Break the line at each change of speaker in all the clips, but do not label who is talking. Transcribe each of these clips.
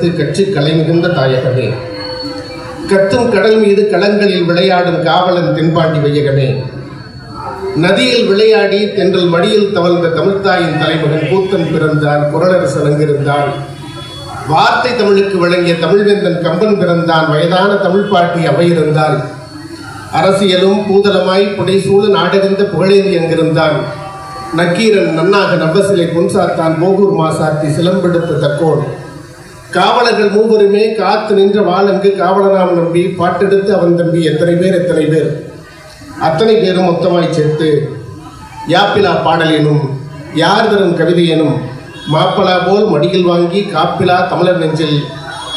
தமிழகத்து கட்சி கலை மிகுந்த தாயகமே, கத்தும் கடல் மீது களங்களில் விளையாடும் காவலன் தென்பாண்டி வையகமே, நதியில் விளையாடி தென்றல் மடியில் தவழ்ந்த தமிழ்த்தாயின் தலைமகன் கூத்தன் பிறந்தான், குரலரசன் அங்கிருந்தான், வார்த்தை தமிழுக்கு வழங்கிய தமிழ்வேந்தன் கம்பன் பிறந்தான், வயதான தமிழ் பாட்டி அவை இருந்தால், அரசியலும் பூதலமாய் புடைசூழ நாடறிந்த புகழேந்தி அங்கிருந்தான், நக்கீரன் நன்னாக நவ்வசிலை பொன்சாத்தான், போகூர் மாசாத்தி சிலம்பெடுத்த தக்கோன், காவலர்கள் மூவருமே காத்து நின்ற வாழங்கு காவலராம் நம்பி, பாட்டெடுத்து அவன் தம்பி எத்தனை பேர் அத்தனை பேரும் மொத்தமாய் சேர்த்து யாப்பிலா பாடல் எனும் யார் தரும் கவிதை எனும் மாப்பலா போல் மடியில் வாங்கி காப்பிலா தமிழர் நெஞ்சில்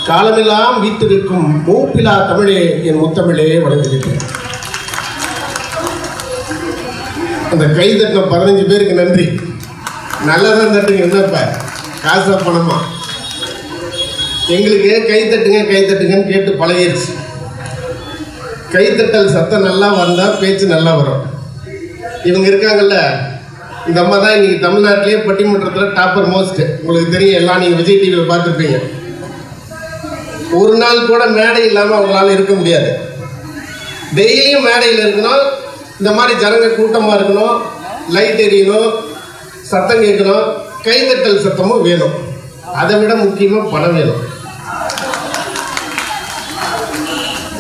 காலமெல்லாம் வீத்திருக்கும் மூப்பிலா தமிழே என் முத்தமிழே வளர்ந்திருக்கிறேன். அந்த கை தட்டின 15 பேருக்கு நன்றி. நல்லதான் தட்டுங்க, என்னப்ப காசா பணமா? எங்களுக்கு கை தட்டுங்கன்னு கேட்டு பழகிடுச்சு. கைத்தட்டல் சத்தம் நல்லா வந்தால் பேச்சு நல்லா வரும். இவங்க இருக்காங்கல்ல, இந்த அம்மா தான் இன்னைக்கு தமிழ்நாட்டிலேயே பட்டிமன்றத்தில் டாப்பர் மோஸ்ட். உங்களுக்கு தெரியும், எல்லாம் நீங்கள் விஜய் டிவியில் பார்த்துருப்பீங்க. ஒரு நாள் கூட மேடை இல்லாமல் அவங்களால இருக்க முடியாது. டெய்லியும் மேடையில் இருக்கணும், இந்த மாதிரி ஜனங்க கூட்டமாக இருக்கணும், லைட் எரியணும், சத்தம் கேட்கணும், கைதட்டல் சத்தமும் வேணும். அதை விட முக்கியமாக பணம் வேணும்.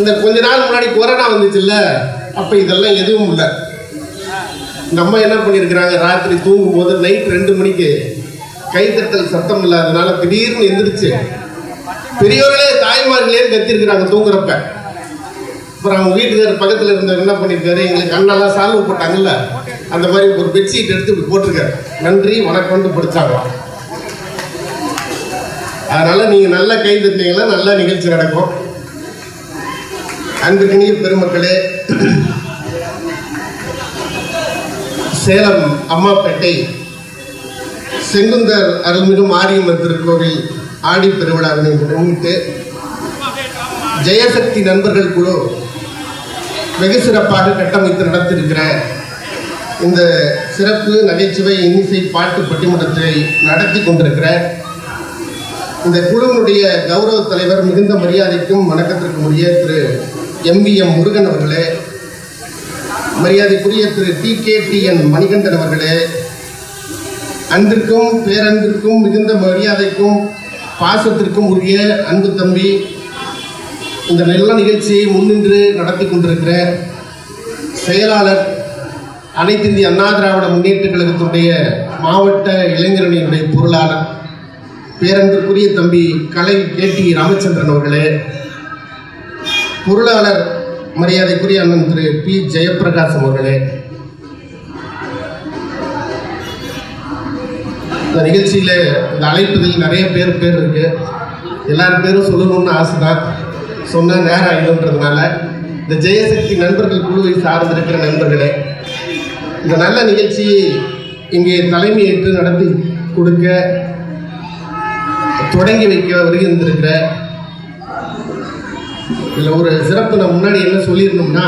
இந்த கொஞ்ச நாள் முன்னாடி கொரோனா வந்துச்சுல்ல, அப்போ இதெல்லாம் எதுவும் இல்லை. இந்த அம்மா என்ன பண்ணியிருக்கிறாங்க, ராத்திரி தூங்கும்போது நைட் 2 மணிக்கு கைதட்டல் சத்தம் இல்லாததுனால திடீர்னு எந்திரிச்சு பெரியவர்களே தாய்மார்களே கத்திருக்கிறாங்க தூங்குறப்ப. அப்புறம் அவங்க வீட்டுக்காரர் பக்கத்தில் இருந்தவர் என்ன பண்ணியிருக்காரு, எங்களுக்கு கண்ணெல்லாம் சால்வு போட்டாங்கல்ல, அந்த மாதிரி ஒரு பெட்ஷீட் எடுத்து இப்படி போட்டிருக்காரு. நன்றி வணக்கம்னு படித்தாங்க. அதனால நீங்கள் நல்லா கை தட்டினீங்கன்னா நல்ல நிகழ்ச்சி நடக்கும். அன்புக்கினிய பெருமக்களே, சேலம் அம்மாப்பேட்டை செங்குந்தர் அருள்மிகு மாரியம்மன் திருக்கோவில் ஆடி பெருவிழாவினை முன்னிட்டு ஜெயசக்தி நண்பர்கள் குழு வெகு சிறப்பாக கட்டமைத்து நடத்திருக்கிற இந்த சிறப்பு நகைச்சுவை இன்னிசை பாட்டு பட்டிமன்றத்தை நடத்தி கொண்டிருக்கிற இந்த குழுவினுடைய கௌரவ தலைவர், மிகுந்த மரியாதைக்கும் வணக்கத்திற்கும் உரிய திரு MVM முருகன் அவர்களே, மரியாதைக்குரிய திரு TKTN மணிகண்டன் அவர்களே, அன்பிற்கும் பேரன்பிற்கும் மிகுந்த மரியாதைக்கும் பாசத்திற்கும் உரிய அன்பு தம்பி, இந்த நல்ல நிகழ்ச்சியை முன்னின்று நடத்தி கொண்டிருக்கிற செயலாளர், அனைத்து இந்திய அண்ணா திராவிட முன்னேற்ற கழகத்தினுடைய மாவட்ட இளைஞரணியினுடைய பொருளாளர், பேரன்பிற்குரிய தம்பி கலை KT ராமச்சந்திரன் அவர்களே, பொருளாளர் மரியாதைக்குரிய அண்ணன் திரு P ஜெயப்பிரகாசம் அவர்களே, இந்த நிகழ்ச்சியில் இந்த அழைப்பதில் நிறைய பேர் இருக்கு. எல்லாரும் பேரும் சொல்லணும்னு ஆசை தான், சொன்னால் நேரம் ஆகிடும்ன்றதுனால இந்த ஜெயசக்தி நண்பர்கள் குழுவை சார்ந்திருக்கிற நண்பர்களே, இந்த நல்ல நிகழ்ச்சியை இங்கே தலைமையேற்று நடத்தி கொடுக்க, தொடங்கி வைக்க வருகின்றிருக்கிற, இதில் ஒரு சிறப்பு நான் முன்னாடி என்ன சொல்லியிருந்தோம்னா,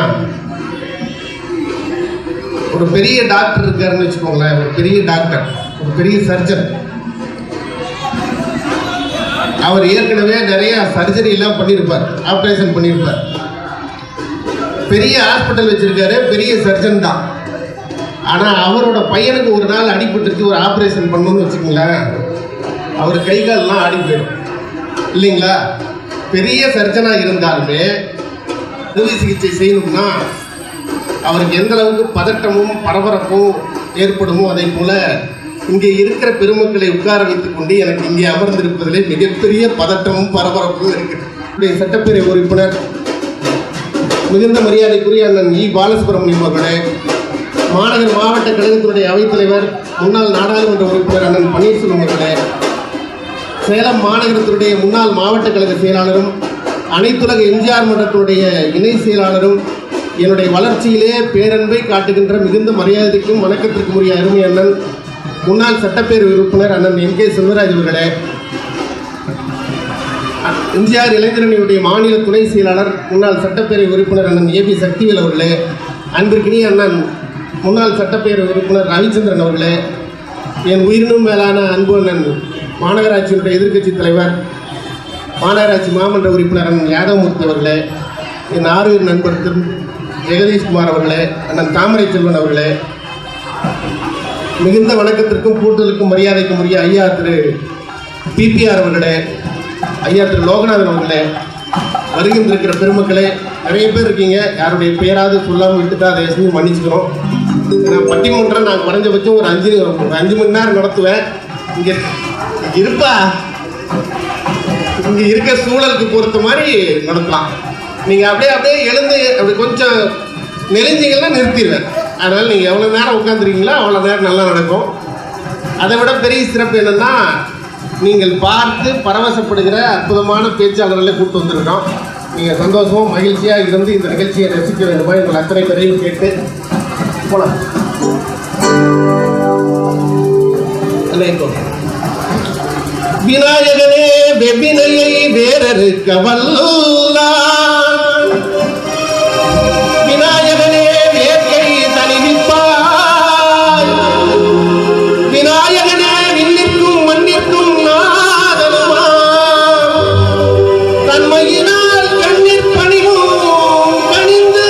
ஒரு பெரிய டாக்டர் இருக்காருன்னு வச்சுக்கோங்களேன், ஒரு பெரிய டாக்டர், ஒரு பெரிய சர்ஜன். அவர் ஏற்கனவே நிறைய சர்ஜரி எல்லாம் பண்ணியிருப்பார், ஆப்ரேஷன் பண்ணியிருப்பார், பெரிய ஹாஸ்பிட்டல் வச்சிருக்காரு, பெரிய சர்ஜன் தான். ஆனால் அவரோட பையனுக்கு ஒரு நாள் அடிபட்டுருச்சு, ஒரு ஆப்ரேஷன் பண்ணணும்னு வச்சுக்கோங்களேன், அவர் கை கால்லாம் ஆடி போயிடும் இல்லைங்களா? பெரிய சர்ஜனாக இருந்தாலுமே அறுவை சிகிச்சை செய்யணும்னா அவருக்கு எந்த அளவுக்கு பதட்டமும் பரபரப்பும் ஏற்படுமோ, அதே போல இங்கே இருக்கிற பெருமக்களை உட்கார வைத்துக் கொண்டு எனக்கு இங்கே அமர்ந்திருப்பதிலே மிகப்பெரிய பதட்டமும் பரபரப்பும் இருக்கிறது. சட்டப்பேரவை உறுப்பினர், மிகுந்த மரியாதைக்குரிய அண்ணன் E பாலசுப்ரமணியம் அவர்களே, மாநகர் மாவட்ட கழகத்தினுடைய அவைத்தலைவர், முன்னாள் நாடாளுமன்ற உறுப்பினர் அண்ணன் பன்னீர்செல்வம் அவர்களே, சேலம் மாநகரத்தினுடைய முன்னாள் மாவட்ட கழக செயலாளரும் அனைத்துலக எம்ஜிஆர் மன்றத்தினுடைய இணை செயலாளரும், என்னுடைய வளர்ச்சியிலே பேரன்பை காட்டுகின்ற மிகுந்த மரியாதைக்கும் வணக்கத்திற்கும் உரிய அருமை அண்ணன் முன்னாள் சட்டப்பேரவை உறுப்பினர் அண்ணன் MK செல்வராஜ் அவர்களே, எம்ஜிஆர் இளைஞரணியுடைய மாநில துணை செயலாளர் முன்னாள் சட்டப்பேரவை உறுப்பினர் அண்ணன் AB சக்திவேல் அவர்களே, அன்பிற்கினிய அண்ணன் முன்னாள் சட்டப்பேரவை உறுப்பினர் ரவிச்சந்திரன் அவர்களே, என் உயிரினும் மேலான அன்பு அண்ணன் மாநகராட்சியினுடைய எதிர்க்கட்சி தலைவர் மாநகராட்சி மாமன்ற உறுப்பினர் யாதவமூர்த்தி அவர்களே, என் ஆர்வீர் நண்பர் திரு ஜெகதீஷ்குமார் அவர்களே, அண்ணன் தாமரை செல்வன் அவர்களே, மிகுந்த வணக்கத்திற்கும் கூட்டலுக்கும் மரியாதைக்கும் உரிய ஐயா திரு பிபிஆர் அவர்களே, ஐயா திரு லோகநாதன் அவர்களே, வருகின்றிருக்கிற பெருமக்களே, நிறைய பேர் இருக்கீங்க. யாருடைய பெயராவது சொல்லாமல் விட்டுட்டா அதை செஞ்சு மன்னிச்சுக்கிறோம். நான் பட்டிமன்றம் நான் குறைஞ்சபட்சம் ஒரு 5 மணி நேரம் நடத்துவேன். இங்கே இருப்பா, இங்கே இருக்க சூழலுக்கு பொறுத்த மாதிரி நடத்தலாம். நீங்கள் அப்படியே எழுந்து அப்படி கொஞ்சம் நெளிஞ்சிங்கன்னா நிறுத்திடுவேன். அதனால் நீங்கள் எவ்வளோ நேரம் உட்காந்துருக்கீங்களோ அவ்வளோ நேரம் நல்லா நடக்கும். அதை விட பெரிய சிறப்பு என்னென்னா, நீங்கள் பார்த்து பரவசப்படுகிற அற்புதமான பேச்சாளர்களை கூப்பிட்டு வந்திருக்கோம். நீங்கள் சந்தோஷமும் மகிழ்ச்சியாக இருந்து இந்த நிகழ்ச்சியை ரசிக்க வேண்டுமா எங்கள் அத்தனை பேரையும் கேட்டு போகலாம். விநாயகனே வெபினையை வேறறுக்க வல்லான், விநாயகனே வேர்க்கை தணிவிப்பாய், விநாயகனே விண்ணிற்கும் மண்ணிற்கும் நாதனுமா, தன்மையினால் கண்ணீர் பணிவும் கணிந்து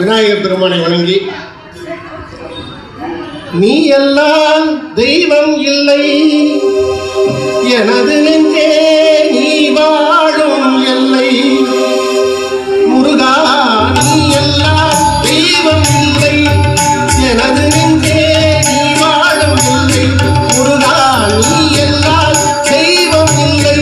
விநாயகர் பெருமானை வணங்கி, நீ எல்லாம் தெய்வம் இல்லை எனது நெஞ்சே நீ வாழும் எல்லை, முருகா நீ எல்லாம் தெய்வம் இல்லை எனது நெஞ்சே நீ வாழும் எல்லை, முருகா நீ எல்லாம் தெய்வம் இல்லை.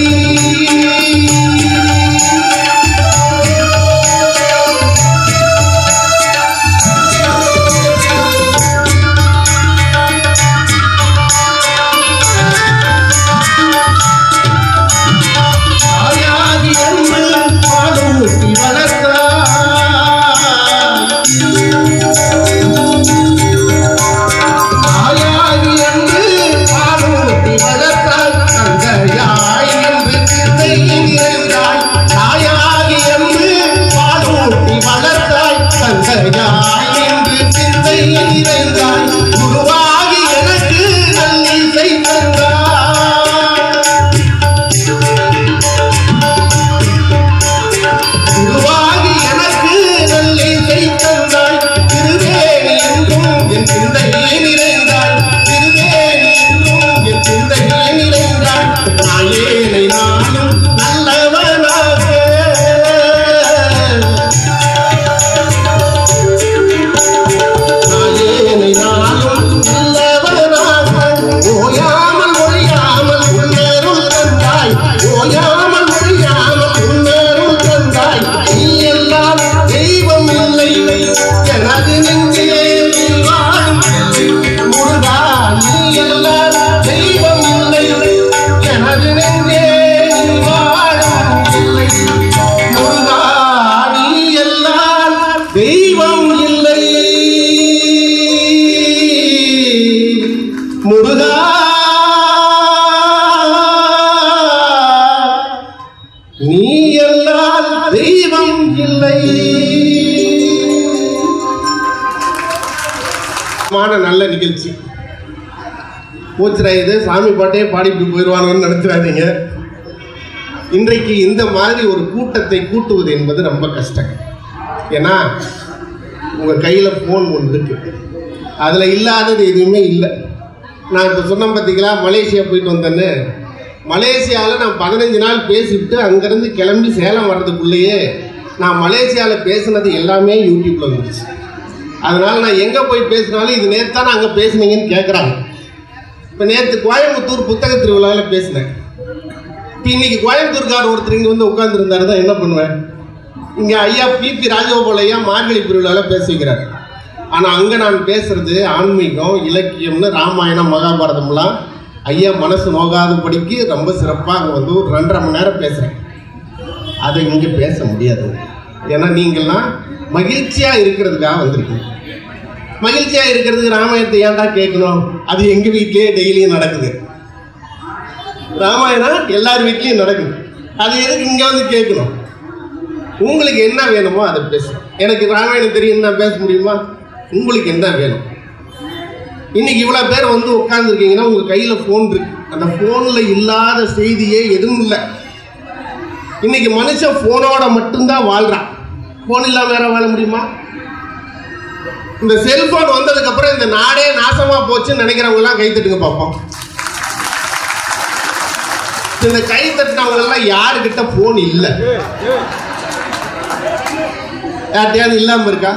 நல்ல நிகழ்ச்சி. போச்சுரா இது சாமி பாட்டே பாடிட்டு போயிடுவானோன்னு நினச்சிடாதீங்க. இன்றைக்கு இந்த மாதிரி ஒரு கூட்டத்தை கூட்டுவது என்பது ரொம்ப கஷ்டம். ஏன்னா உங்கள் கையில் ஃபோன் ஒன்று இருக்குது, அதில் இல்லாதது எதுவுமே இல்லை. நான் இப்போ சொன்னேன் பார்த்தீங்களா, மலேசியா போயிட்டு வந்தேன்னு. மலேசியாவில் நான் 15 நாள் பேசிவிட்டு அங்கேருந்து கிளம்பி சேலம் வர்றதுக்குள்ளேயே நான் மலேசியாவில் பேசுனது எல்லாமே யூடியூப்பில் வந்துருச்சு. அதனால் நான் எங்கே போய் பேசினாலும் இது நேற்று தானே அங்கே பேசுனீங்கன்னு கேட்குறாங்க. இப்போ நேற்று கோயம்புத்தூர் புத்தக திருவிழாவில் பேசினேன். இப்போ இன்றைக்கி கோயம்புத்தூர்கார் ஒருத்தர் இங்கே வந்து உட்காந்துருந்தாரு தான் என்ன பண்ணுவேன். இங்கே ஐயா பிபி ராஜகோபால் ஐயா மார்கழி திருவிழாவில் பேச வைக்கிறார். ஆனால் அங்கே நான் பேசுகிறது ஆன்மீகம், இலக்கியம்னு ராமாயணம் மகாபாரதம்லாம் ஐயா மனசு நோகாதபடிக்கு ரொம்ப சிறப்பாக அங்கே வந்து ஒரு 2.5 மணி நேரம் பேசுகிறேன். அதை இங்கே பேச முடியாது. ஏன்னா நீங்கள்லாம் மகிழ்ச்சியாக இருக்கிறதுக்காக வந்திருக்கீங்க. மகிழ்ச்சியாக இருக்கிறதுக்கு ராமாயணத்தை ஏன்டா கேட்கணும்? அது எங்கள் வீட்லேயே டெய்லியும் நடக்குது. ராமாயணம் எல்லார் வீட்லேயும் நடக்குது. அது எதுக்கு இங்கே வந்து கேட்கணும்? உங்களுக்கு என்ன வேணுமோ அதை பேசுகிறேன். எனக்கு ராமாயணம் தெரியும், நான் பேச முடியுமா? உங்களுக்கு என்ன வேணும்? இன்னைக்கு இவ்வளோ பேர் வந்து உட்காந்துருக்கீங்கன்னா உங்கள் கையில் ஃபோன் இருக்கு. அந்த ஃபோனில் இல்லாத செய்தியே எதுவும் இல்லை. இன்னைக்கு மனுஷன் ஃபோனோட மட்டும்தான் வாழ்கிறான். ஃபோன் இல்லாமல் வேற வாழ முடியுமா? இந்த செல்போன் வந்ததுக்கப்புறம் இந்த நாடே நாசமாக போச்சுன்னு நினைக்கிறவங்கலாம் கை தட்டுங்க பார்ப்போம். இந்த கை தட்டினவங்கெல்லாம் யாருக்கிட்ட ஃபோன் இல்லை? யார்ட்டையாவது இல்லாமல் இருக்கா?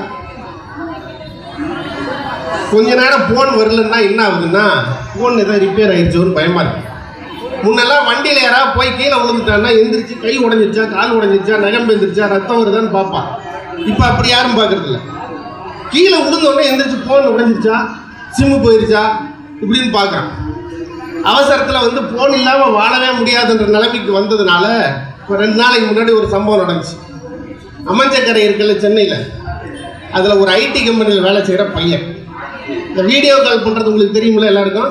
கொஞ்ச நேரம் ஃபோன் வரலன்னா என்ன ஆகுதுன்னா, ஃபோன் எதாவது ரிப்பேர் ஆயிடுச்சோன்னு பயமாக இருக்கு. முன்னெல்லாம் வண்டியில் யாராவது போய் கீழே விழுந்துட்டான்னா எந்திரிச்சு கை உடஞ்சிருச்சா, கால் உடஞ்சிருச்சா, நகம் எந்திரிச்சா, ரத்தம் வருதான்னு பார்ப்பான். இப்போ அப்படி யாரும் பார்க்கறதில்ல. கீழே விழுந்தோடனே எந்திரிச்சு ஃபோன் உடஞ்சிருச்சா, சிம்மு போயிருச்சா இப்படின்னு பார்க்குறான். அவசரத்தில் வந்து ஃபோன் இல்லாமல் வாழவே முடியாதுன்ற நிலைமைக்கு வந்ததுனால இப்போ 2 நாளைக்கு முன்னாடி ஒரு சம்பவம் நடந்துச்சு. அமஞ்சக்கரை இருக்குல்ல சென்னையில், அதில் ஒரு ஐடி கம்பெனியில் வேலை செய்கிற பையன். இந்த வீடியோ கால் பண்ணுறது உங்களுக்கு தெரியுமில்ல எல்லாருக்கும்.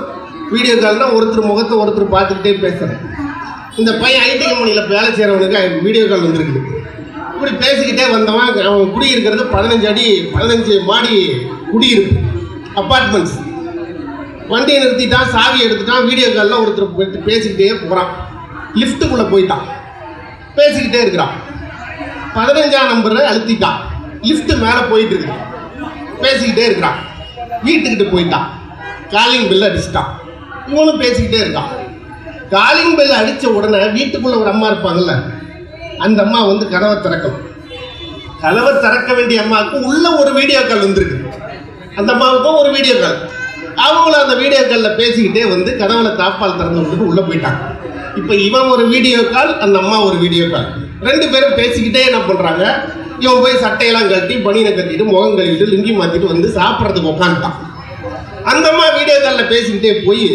வீடியோ கால்னால் ஒருத்தர் முகத்தை ஒருத்தர் பார்த்துக்கிட்டே பேசுகிறேன். இந்த பையன் ஐடி கம்பெனியில் வேலை செய்கிறவனுக்கு வீடியோ கால் வந்துருக்குது. இப்படி பேசிக்கிட்டே வந்தவன், அவன் குடியிருக்கிறது 15 மாடி குடியிருப்பு அப்பார்ட்மெண்ட்ஸ். வண்டியை நிறுத்திட்டான், சாவி எடுத்துட்டான், வீடியோ காலில் ஒருத்தர் பேசிக்கிட்டே போகிறான். லிஃப்ட்டுக்குள்ளே போயிட்டான், பேசிக்கிட்டே இருக்கிறான். 15ஆம் நம்பரை அழுத்திட்டான், லிஃப்ட்டு மேலே போயிட்டு இருக்கு, பேசிக்கிட்டே இருக்கிறான். வீட்டுக்கிட்ட போயிட்டான், காலிங் பெல் அடிச்சிட்டான். இவனும் பேசிக்கிட்டே இருக்கான். காலிங் பெல் அடித்த உடனே வீட்டுக்குள்ளே ஒரு அம்மா இருப்பாங்கல்ல, அந்த அம்மா வந்து கதவை திறக்கணும். கதவை திறக்க வேண்டிய அம்மாவுக்கு உள்ள ஒரு வீடியோ கால் வந்துருக்கு. அந்த அம்மாவுக்கும் ஒரு வீடியோ கால். அவங்களும் அந்த வீடியோ காலில் பேசிக்கிட்டே வந்து கதவுல தாப்பால் திறந்து வந்துட்டு உள்ளே போயிட்டாங்க. இப்போ இவன் ஒரு வீடியோ கால், அந்த அம்மா ஒரு வீடியோ கால். 2 பேரும் பேசிக்கிட்டே என்ன பண்ணுறாங்க, இவன் போய் சட்டையெல்லாம் கட்டி பனியனை கட்டிட்டு முகம் கழுவிட்டு லுங்கி மாற்றிட்டு வந்து சாப்பிட்றதுக்கு உட்காந்துட்டான். அந்த அம்மா வீடியோ காலில் பேசிக்கிட்டே போய்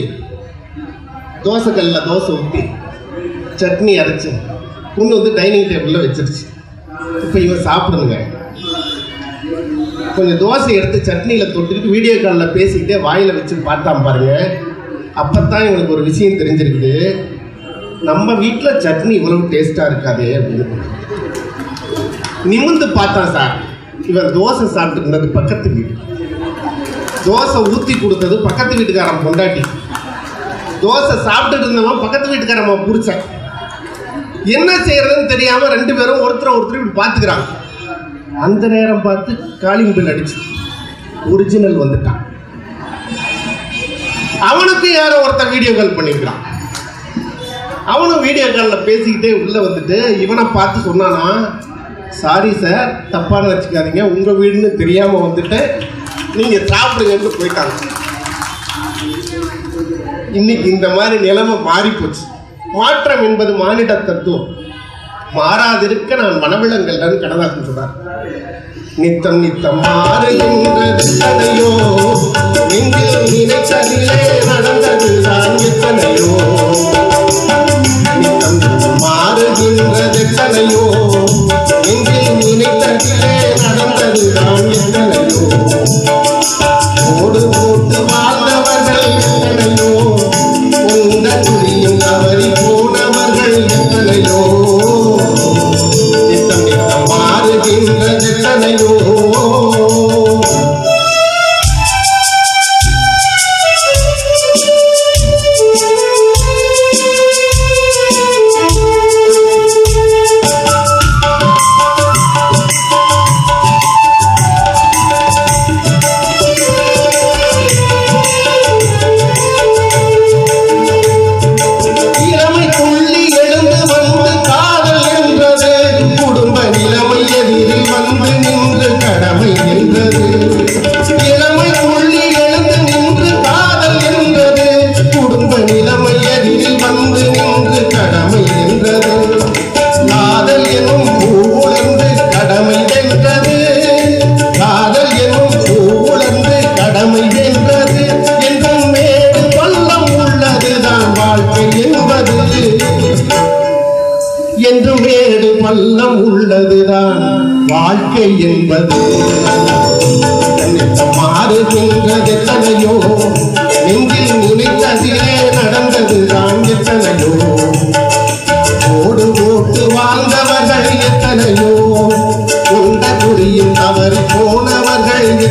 தோசை கல்லில் தோசை ஊற்றி சட்னி அரைச்சி கொண்டு வந்து டைனிங் டேபிளில் வச்சிருச்சு. இப்போ இவன் சாப்பிடுங்க. கொஞ்சம் தோசை எடுத்து சட்னியில் தொட்டுக்கிட்டு வீடியோ காலில் பேசிக்கிட்டே வாயில் வச்சு பார்த்தான் பாருங்க. அப்போ தான் இவனுக்கு ஒரு விஷயம் தெரிஞ்சிருக்குது, நம்ம வீட்டில் சட்னி இவ்வளவு டேஸ்ட்டாக இருக்காது அப்படின்னு. நிமிர்ந்து பார்த்தான். சார், இவன் தோசை சாப்பிட்டுருந்தது பக்கத்து வீடு, தோசை ஊற்றி கொடுத்தது பக்கத்து வீட்டுக்காரன் பொண்டாட்டி, தோசை சாப்பிட்டுட்டு இருந்தவன் பக்கத்து வீட்டுக்காரன் புடிச்சான். என்ன செய்யறதுன்னு தெரியாமல் 2 பேரும் ஒருத்தர் இப்படி பார்த்துக்கிறாங்க. அந்த நேரம் பார்த்து காலிங் பெல் அடிச்சு ஒரிஜினல் வந்துட்டான். அவனுக்கு யாரோ ஒருத்தர் வீடியோ கால் பண்ணிக்கிறான். அவனும் வீடியோ காலில் பேசிக்கிட்டே உள்ளே வந்துட்டு இவனை பார்த்து சொன்னானா, சாரி சார், தப்பான வச்சுக்காதீங்க, உங்கள் வீடுன்னு தெரியாமல் வந்துட்டு நீங்கள் சாப்பிடுங்கன்னு போயிட்டாங்க. இன்னைக்கு இந்த மாதிரி நிலைமை மாறி போச்சு. மாற்றம் என்பது மானிட தத்துவம். மாறாதிருக்க நான் மனவிலங்கள்தான் கண்ணதாசன் சொல்றார். நித்தம் நித்தம் மாறுகின்றதெத்தனையோ, நெஞ்சில் நினைத்ததிலே நடந்ததுதான் எத்தனையோ. நித்தம் நித்தம் மாறுகின்றதெத்தனையோ, நெஞ்சில் நினைத்ததிலே நடந்ததுதான் எத்தனையோ. ஓடு போட்டு வாழ்ந்தவர்கள் எத்தனையோ, உந்த குறியும் தவறி போனவர்கள் எத்தனையோ. நித்தம் நித்தம் மாறுகின்றதெத்தனையோ.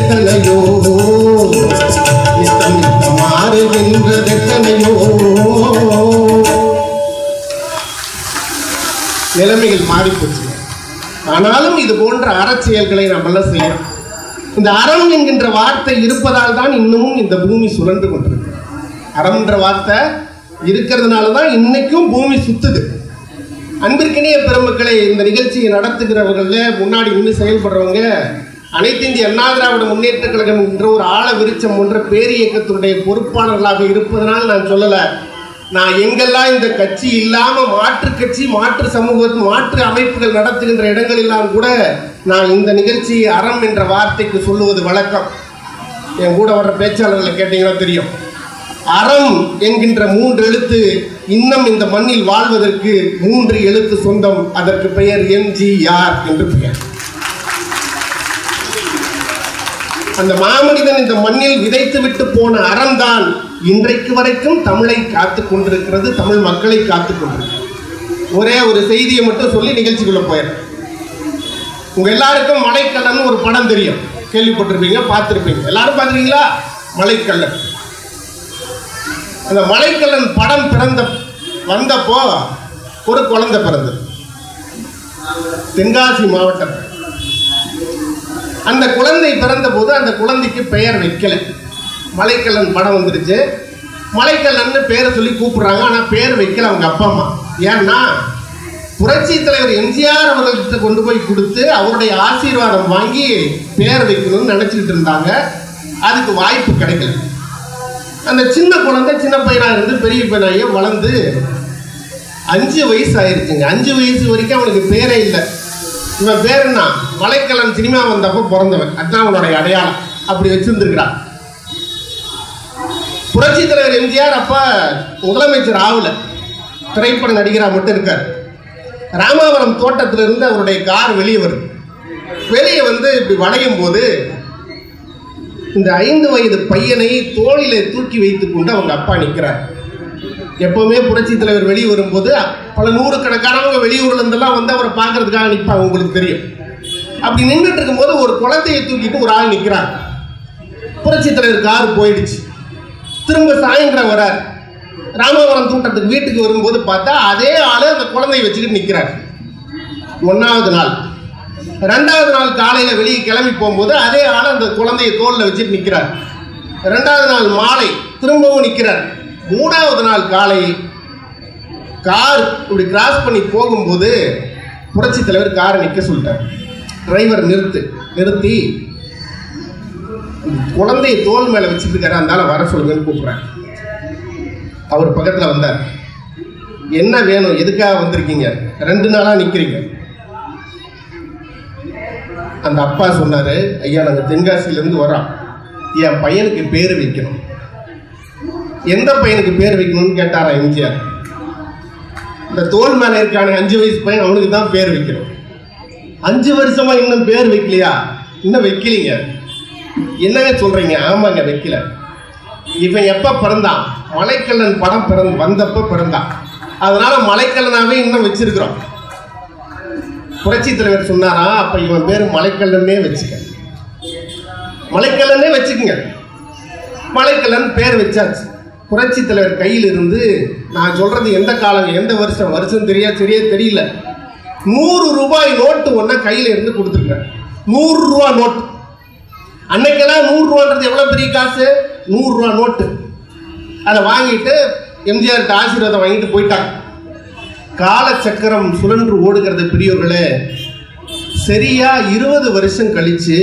எத்தனையோ, நித்தம் நித்தம் மாறுகின்றது எத்தனையோ. நிலைமைகள் மாறிப்போச்சு. ஆனாலும் இது போன்ற அறச்செயல்களை நம்மளாம் செய்யணும். இந்த அறம் என்கின்ற வார்த்தை இருப்பதால் தான் இன்னமும் இந்த பூமி சுழன்று கொண்டிருக்கு. அறம்ன்ற வார்த்தை இருக்கிறதுனால தான் இன்னைக்கும் பூமி சுத்துது. அன்பிற்கினிய பெருமக்களை, இந்த நிகழ்ச்சியை நடத்துகிறவர்கள் முன்னாடி நின்று செயல்படுறவங்க அனைத்து இந்திய அண்ணா திராவிட முன்னேற்ற கழகம் என்ற ஒரு ஆழ விருச்சம் என்ற பேரியக்கத்தினுடைய பொறுப்பாளர்களாக இருப்பதனால் நான் சொல்லலை. நான் எங்கெல்லாம் இந்த கட்சி இல்லாமல் மாற்று கட்சி, மாற்று சமூக, மாற்று அமைப்புகள் நடத்துகின்ற இடங்களெல்லாம் கூட நான் இந்த நிகழ்ச்சியை அறம் என்ற வார்த்தைக்கு சொல்லுவது வழக்கம். என் கூட வர்ற பேச்சாளர்களை கேட்டீங்கன்னா தெரியும். அறம் என்கின்ற 3 எழுத்து இன்னும் இந்த மண்ணில் வாழ்வதற்கு 3 எழுத்து சொந்தம். அதற்கு பெயர் எம்ஜிஆர் என்று பெயர். அந்த மாமனிதன் இந்த மண்ணில் விதைத்து விட்டு போன அறம்தான் இன்றைக்கு வரைக்கும் தமிழை காத்து கொண்டிருக்கிறது, தமிழ் மக்களை காத்து கொண்டிருக்கிறது. ஒரே ஒரு செய்தியை மட்டும் சொல்லி நிகழ்ச்சிக்குள்ள போயிடுறேன். உங்க எல்லாருக்கும் மலைக்கல்லன் ஒரு படம் தெரியும், கேள்விப்பட்டிருப்பீங்க, பார்த்துருப்பீங்க. எல்லாரும் பார்த்துருக்கீங்களா? மலைக்கல்லன். அந்த மலைக்கல்லன் படம் வந்தப்போ ஒரு குழந்தை பிறந்தது, தென்காசி மாவட்டம். அந்த குழந்தை பிறந்த போது அந்த குழந்தைக்கு பெயர் வைக்கல. மலைக்கல்லன் படம் வந்துருச்சு, மலைக்கல்லன்னு பேரை சொல்லி கூப்பிடுறாங்க. ஆனால் பேர் வைக்கல அவங்க அப்பா அம்மா. ஏன்னா புரட்சி தலைவர் எம்ஜிஆர் அவர்கள்ட்ட கொண்டு போய் கொடுத்து அவருடைய ஆசீர்வாதம் வாங்கி பேர் வைக்கணும்னு நினச்சிக்கிட்டு இருந்தாங்க. அதுக்கு வாய்ப்பு கிடைக்கல. அந்த சின்ன குழந்தை சின்ன பையனாக இருந்து பெரிய பையனாக வளர்ந்து 5 வயசு ஆயிடுச்சுங்க. 5 வயசு வரைக்கும் அவனுக்கு பேரே இல்லை. இவன் பேர் என்ன? மலைக்கல்லன் சினிமா வந்தப்போ பிறந்தவன், அதுதான் அவனுடைய அடையாளம். அப்படி வச்சிருந்துருக்கிறான். புரட்சி தலைவர் எம்ஜிஆர் அப்ப முதலமைச்சர் ஆகல, திரைப்பட நடிகராக மட்டும் இருக்கார். ராமாவரம் தோட்டத்திலிருந்து அவருடைய கார் வெளியே வருது. வெளியே வந்து இப்படி வளையும் போது இந்த 5 வயது பையனை தோளிலே தூக்கி வைத்துக் கொண்டு அவங்க அப்பா நிற்கிறார். எப்பவுமே புரட்சி தலைவர் வெளியே வரும்போது பல நூறுக்கணக்கானவங்க வெளியூர்ல இருந்தெல்லாம் வந்து அவரை பார்க்கறதுக்காக நிற்பாங்க, உங்களுக்கு தெரியும். அப்படி நின்றுட்டு இருக்கும்போது ஒரு குழந்தையை தூக்கிட்டு ஒரு ஆள் நிற்கிறார். புரட்சி தலைவர் கார் போயிடுச்சு. திரும்ப சாயந்தரம் வரார். ராமாவரம் தோட்டத்துக்கு வீட்டுக்கு வரும்போது பார்த்தா அதே ஆளு அந்த குழந்தையை வச்சுக்கிட்டு நிற்கிறார். 1வது நாள். 2வது நாள் காலையில வெளியே கிளம்பி போகும்போது அதே ஆள் அந்த குழந்தையை தோல்ல வச்சுட்டு நிற்கிறார். 2வது நாள் மாலை திரும்பவும் நிற்கிறார். 3வது நாள் காலை கார் இப்படி கிராஸ் பண்ணி போகும்போது புரட்சி தலைவர் காரை நிற்க சொல்லிட்டார். டிரைவர் நிறுத்தி குழந்தையை தோல் மேலே வச்சுட்டு இருக்காரு, அதனால வர சொல்லுங்கன்னு கூப்பிட்றேன். அவர் பக்கத்தில் வந்தார். என்ன வேணும், எதுக்காக வந்திருக்கீங்க, 2 நாளாக நிற்கிறீங்க? அந்த அப்பா சொன்னார், ஐயா நாங்கள் தென்காசியிலேருந்து வரோம், என் பையனுக்கு பேர் வைக்கணும். எந்த பையனுக்கு பேர் வைக்கணும்னு கேட்டாரா எம்ஜிஆர். இந்த தோல் மேலே இருக்கான 5 வயசு பையன், அவனுக்கு தான் பேர் வைக்கணும். 5 வருஷமா இன்னும் பேர் வைக்கலையா? இன்னும் வைக்கலீங்க. என்னங்க சொல்றீங்க? ஆமாங்க வைக்கல. இவன் எப்ப பிறந்தான்? மலைக்கல்லன் படம் வந்தப்ப பிறந்தான். அதனால மலைக்கல்லனாவே இன்னும் வச்சிருக்கிறோம். புரட்சி தலைவர் சொன்னாரா, அப்ப இவன் பேர் மலைக்கல்லனே வச்சுக்க, மலைக்கல்லனே வச்சுக்கங்க. மலைக்கல்லன் பேர் வச்சாச்சு. புரட்சி தலைவர் கையில் இருந்து, நான் சொல்றது எந்த காலம், எந்த வருஷம் சரியா தெரியல, 100 ரூபாய் நோட்டு ஒன்றை கையில் இருந்து கொடுத்துருக்காரு. 100 ரூபா நோட்டு. அன்னைக்கெல்லாம் 100 ரூபான்றது எவ்வளோ பெரிய காசு? 100 ரூபா நோட்டு. அதை வாங்கிட்டு எம்ஜிஆர்கிட்ட ஆசீர்வாதம் வாங்கிட்டு போயிட்டாங்க. காலச்சக்கரம் சுழன்று ஓடுகிறது பெரியவர்களே. சரியா 20 வருஷம் கழிச்சு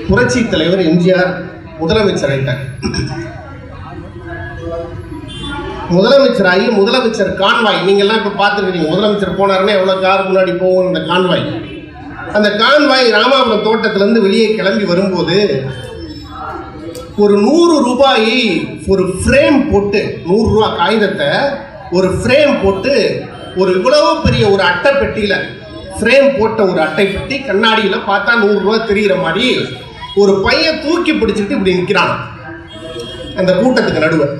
புரட்சி தலைவர் எம்ஜிஆர் முதலமைச்சர் ஆயிட்டார். முதலமைச்சராகி முதலமைச்சர் கான்வாய், நீங்கள்லாம் இப்போ பார்த்துருக்கீங்க. முதலமைச்சர் போனாருன்னா எவ்வளோ கார் முன்னாடி போகும் அந்த கான்வாய். அந்த கான்வாய் ராமாபுரம் தோட்டத்திலேருந்து வெளியே கிளம்பி வரும்போது ஒரு 100 ரூபாயை ஒரு ஃப்ரேம் போட்டு, 100 ரூபா காகிதத்தை ஒரு ஃப்ரேம் போட்டு, ஒரு இவ்வளவு பெரிய ஒரு அட்டை பெட்டியில் ஃப்ரேம் போட்ட ஒரு அட்டை பெட்டி, கண்ணாடியில் பார்த்தா 100 ரூபா தெரிகிற மாதிரி ஒரு பையன் தூக்கி பிடிச்சிட்டு இப்படி நிற்கிறான் அந்த கூட்டத்துக்கு நடுவர்.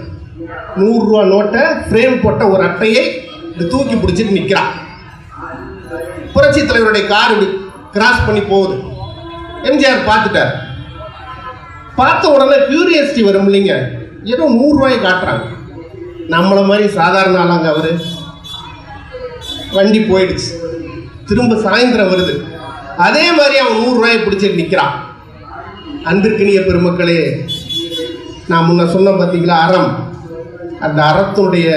100 ரூபா நோட்டை ஃப்ரேம் போட்ட ஒரு அட்டையை இப்படி தூக்கி பிடிச்சிட்டு நிற்கிறான். புரட்சி தலைவருடைய கார் இப்படி கிராஸ் பண்ணி போகுது. எம்ஜிஆர் பார்த்துட்டார். பார்த்த உடனே கியூரியாசிட்டி வரும் இல்லைங்க, ஏதோ 100 ரூபாயை காட்டுறாங்க. நம்மளை மாதிரி சாதாரண ஆளாங்க அவரு. வண்டி போயிடுச்சு, திரும்ப சாயந்தரம் வருது, அதே மாதிரி அவன் 100 ரூபாயை பிடிச்சிட்டு நிற்கிறான். அன்பிற்கினிய பெருமக்களே, நான் முன்ன சொன்ன பார்த்தீங்களா அறம், அந்த அறத்தினுடைய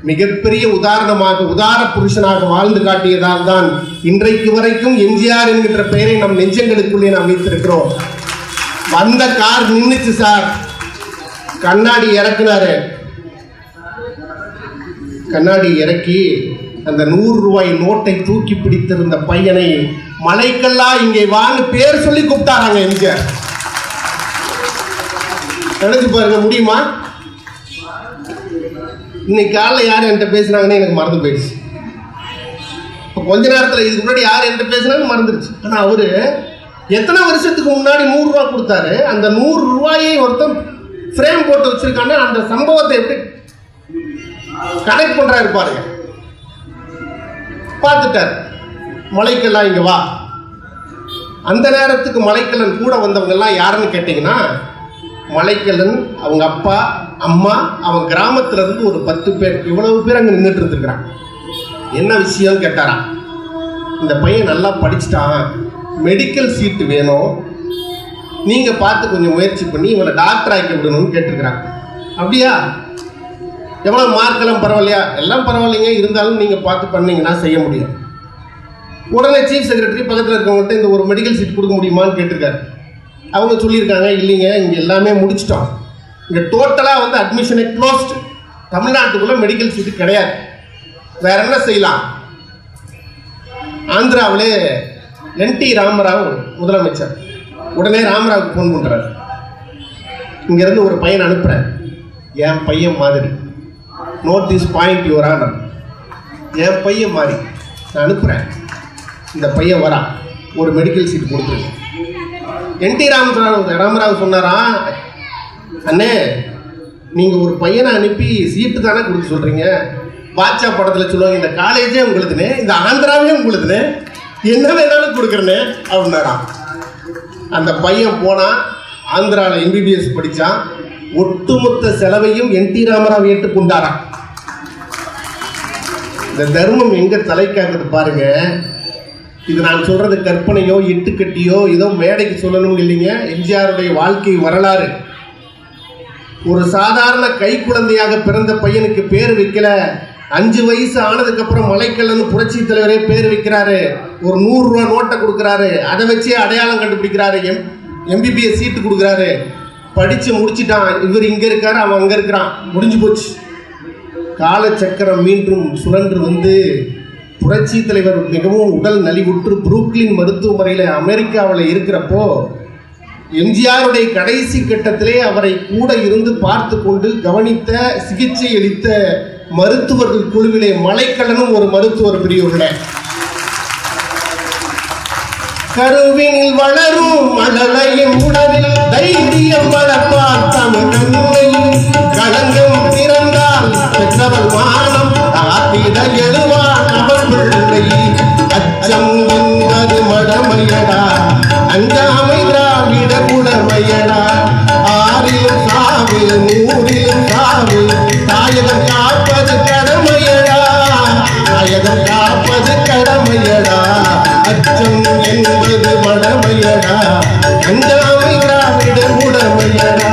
மிகப்பெரிய உதாரணமாக உதார புருஷனாக வாழ்ந்து காட்டியதால் தான் இன்றைக்கு வரைக்கும் எம்ஜிஆர் என்கின்ற பெயரை நம் நெஞ்சங்களுக்குள்ளே நாம் வைத்திருக்கிறோம். வந்த கார் நின்றுச்சு சார், கண்ணாடி இறக்குனாரு. கண்ணாடி இறக்கி அந்த 100 ரூபாய் நோட்டை தூக்கி பிடித்திருந்த பையனை மலைக்கல்லா இங்கே வான்னு பேர் சொல்லி கூப்பிட்டாராங்க எம்ஜிஆர். நினைச்சு பாருங்க, முடியுமா? இன்னைக்கு காலைல யார் என்கிட்ட பேசுனாங்கன்னு எனக்கு மறந்து போயிடுச்சு. இப்போ கொஞ்ச நேரத்தில் இதுக்கு முன்னாடி யார் என்கிட்ட பேசுனாங்கன்னு மறந்துடுச்சு. ஆனால் அவரு எத்தனை வருஷத்துக்கு முன்னாடி 100 ரூபா கொடுத்தாரு, அந்த 100 ரூபாயை ஒருத்தன் ஃப்ரேம் போட்டு வச்சிருக்காங்க. அந்த சம்பவத்தை எப்படி கனெக்ட் பண்றாரு பாருங்க. பார்த்துட்டார், மலைக்கெல்லாம் இங்க வா. அந்த நேரத்துக்கு மலைக்கல்லன் கூட வந்தவங்க எல்லாம் யாருன்னு கேட்டீங்கன்னா, மலைக்கல்லன் அவங்க அப்பா அம்மா, அவன் கிராமத்துல இருந்து ஒரு 10 பேர், இவ்வளவு பேர் அங்க நின்றுட்டு இருந்துருக்கிறான். என்ன விஷயம் கேட்டாராம், இந்த பையன் நல்லா படிச்சுட்டான், மெடிக்கல் சீட்டு வேணும், நீங்க பார்த்து கொஞ்சம் முயற்சி பண்ணி இவனை டாக்டர் ஆக்கி விடணும்னு கேட்டிருக்கிறாங்க. அப்படியா, எவ்வளவு மார்க் எல்லாம் பரவாயில்லையா? எல்லாம் பரவாயில்லைங்க, இருந்தாலும் நீங்க பார்த்து பண்ணீங்கன்னா செய்ய முடியும். உடனே சீஃப் செக்ரட்டரி பக்கத்தில் இருக்கவங்கள்ட்ட இந்த ஒரு மெடிக்கல் சீட் கொடுக்க முடியுமான்னு கேட்டிருக்காரு. அவங்க சொல்லியிருக்காங்க, இல்லைங்க இங்கே எல்லாமே முடிச்சிட்டோம், இங்கே டோட்டலாக வந்து அட்மிஷனை க்ளோஸ்டு, தமிழ்நாட்டுக்குள்ளே மெடிக்கல் சீட்டு கிடையாது, வேற என்ன செய்யலாம்? ஆந்திராவிலே NT ராமராவ் முதலமைச்சர். உடனே ராமராவுக்கு ஃபோன் பண்ணுறாரு, இங்கேருந்து ஒரு பையன் அனுப்புகிறேன், என் பையன் மாதிரி, note this point your honour, என் பையன் மாதிரி நான் அனுப்புகிறேன், இந்த பையன் வரா, ஒரு மெடிக்கல் சீட் கொடுத்துருங்க. NT ராமராவ் சொன்னாரா, அண்ணே நீங்கள் ஒரு பையனை அனுப்பி சீட்டு தானே கொடுக்க சொல்கிறீங்க, பாட்சா படத்தில் சொல்லுவாங்க இந்த காலேஜே உங்களுதுனே, இந்த ஆந்திராவே உங்களுதுனே, என்ன வேணாலும் கொடுக்குறேனே அப்படின்னாராம். அந்த பையன் போனால் ஆந்திராவில் MBBS படித்தான், ஒட்டுமொத்த செலவையும் NT ராமராவ் ஏற்றுக்கொண்டாராம். இந்த தர்மம் எங்கே தலைக்காகுது பாருங்க. இது நான் சொல்றது கற்பனையோ இட்டுக்கட்டியோ ஏதோ மேடைக்கு சொல்லணும் இல்லைங்க, எம்ஜிஆருடைய வாழ்க்கை வரலாறு. ஒரு சாதாரண கை குழந்தையாக பிறந்த பையனுக்கு பேர் வைக்கல, 5 வயசு ஆனதுக்கு அப்புறம் மலைக்கல்லன் புரட்சி தலைவரே பேர் வைக்கிறாரு, ஒரு 100 ரூபா நோட்டை கொடுக்குறாரு, அதை வச்சே அடையாளம் கண்டுபிடிக்கிறாரு, MBBS சீட்டு கொடுக்குறாரு, படிச்சு முடிச்சுட்டான், இவர் இங்க இருக்காரு, அவன் அங்க இருக்கிறான், முடிஞ்சு போச்சு. காலச்சக்கரம் மீண்டும் சுழன்று வந்து புரட்சி தலைவர் மிகவும் உடல் நலிவுற்று புரூக்ளின் மருத்துவமனையில் அமெரிக்காவில் இருக்கிறப்போ எம்ஜிஆருடைய கடைசி கட்டத்திலே அவரை கூட இருந்து பார்த்து கொண்டு கவனித்த சிகிச்சை அளித்த மருத்துவர்கள் குழுவிலே மலைக்கல்லனும் ஒரு மருத்துவர் பிரிவுகளே. கருவினில் வளரும் மழலையின் உடலில் தைரியம் வளர்ப்பார் தமிழ் களங்கம் திறந்தால் பெற்றவள் வானம் காத்திட எழுவான் அவள் பிள்ளை. அச்சம் என்பது மடமையடா, அஞ்சாமை திராவிட உடமையடா, ஆறிலும் சாவு 100லும் சாவு, தாயகம் காப்பது கடமையடா, தாயகம் காப்பது கடமையடா. அச்சம் என்பது மடமையடா, அஞ்சாமை திராவிட உடமையடா.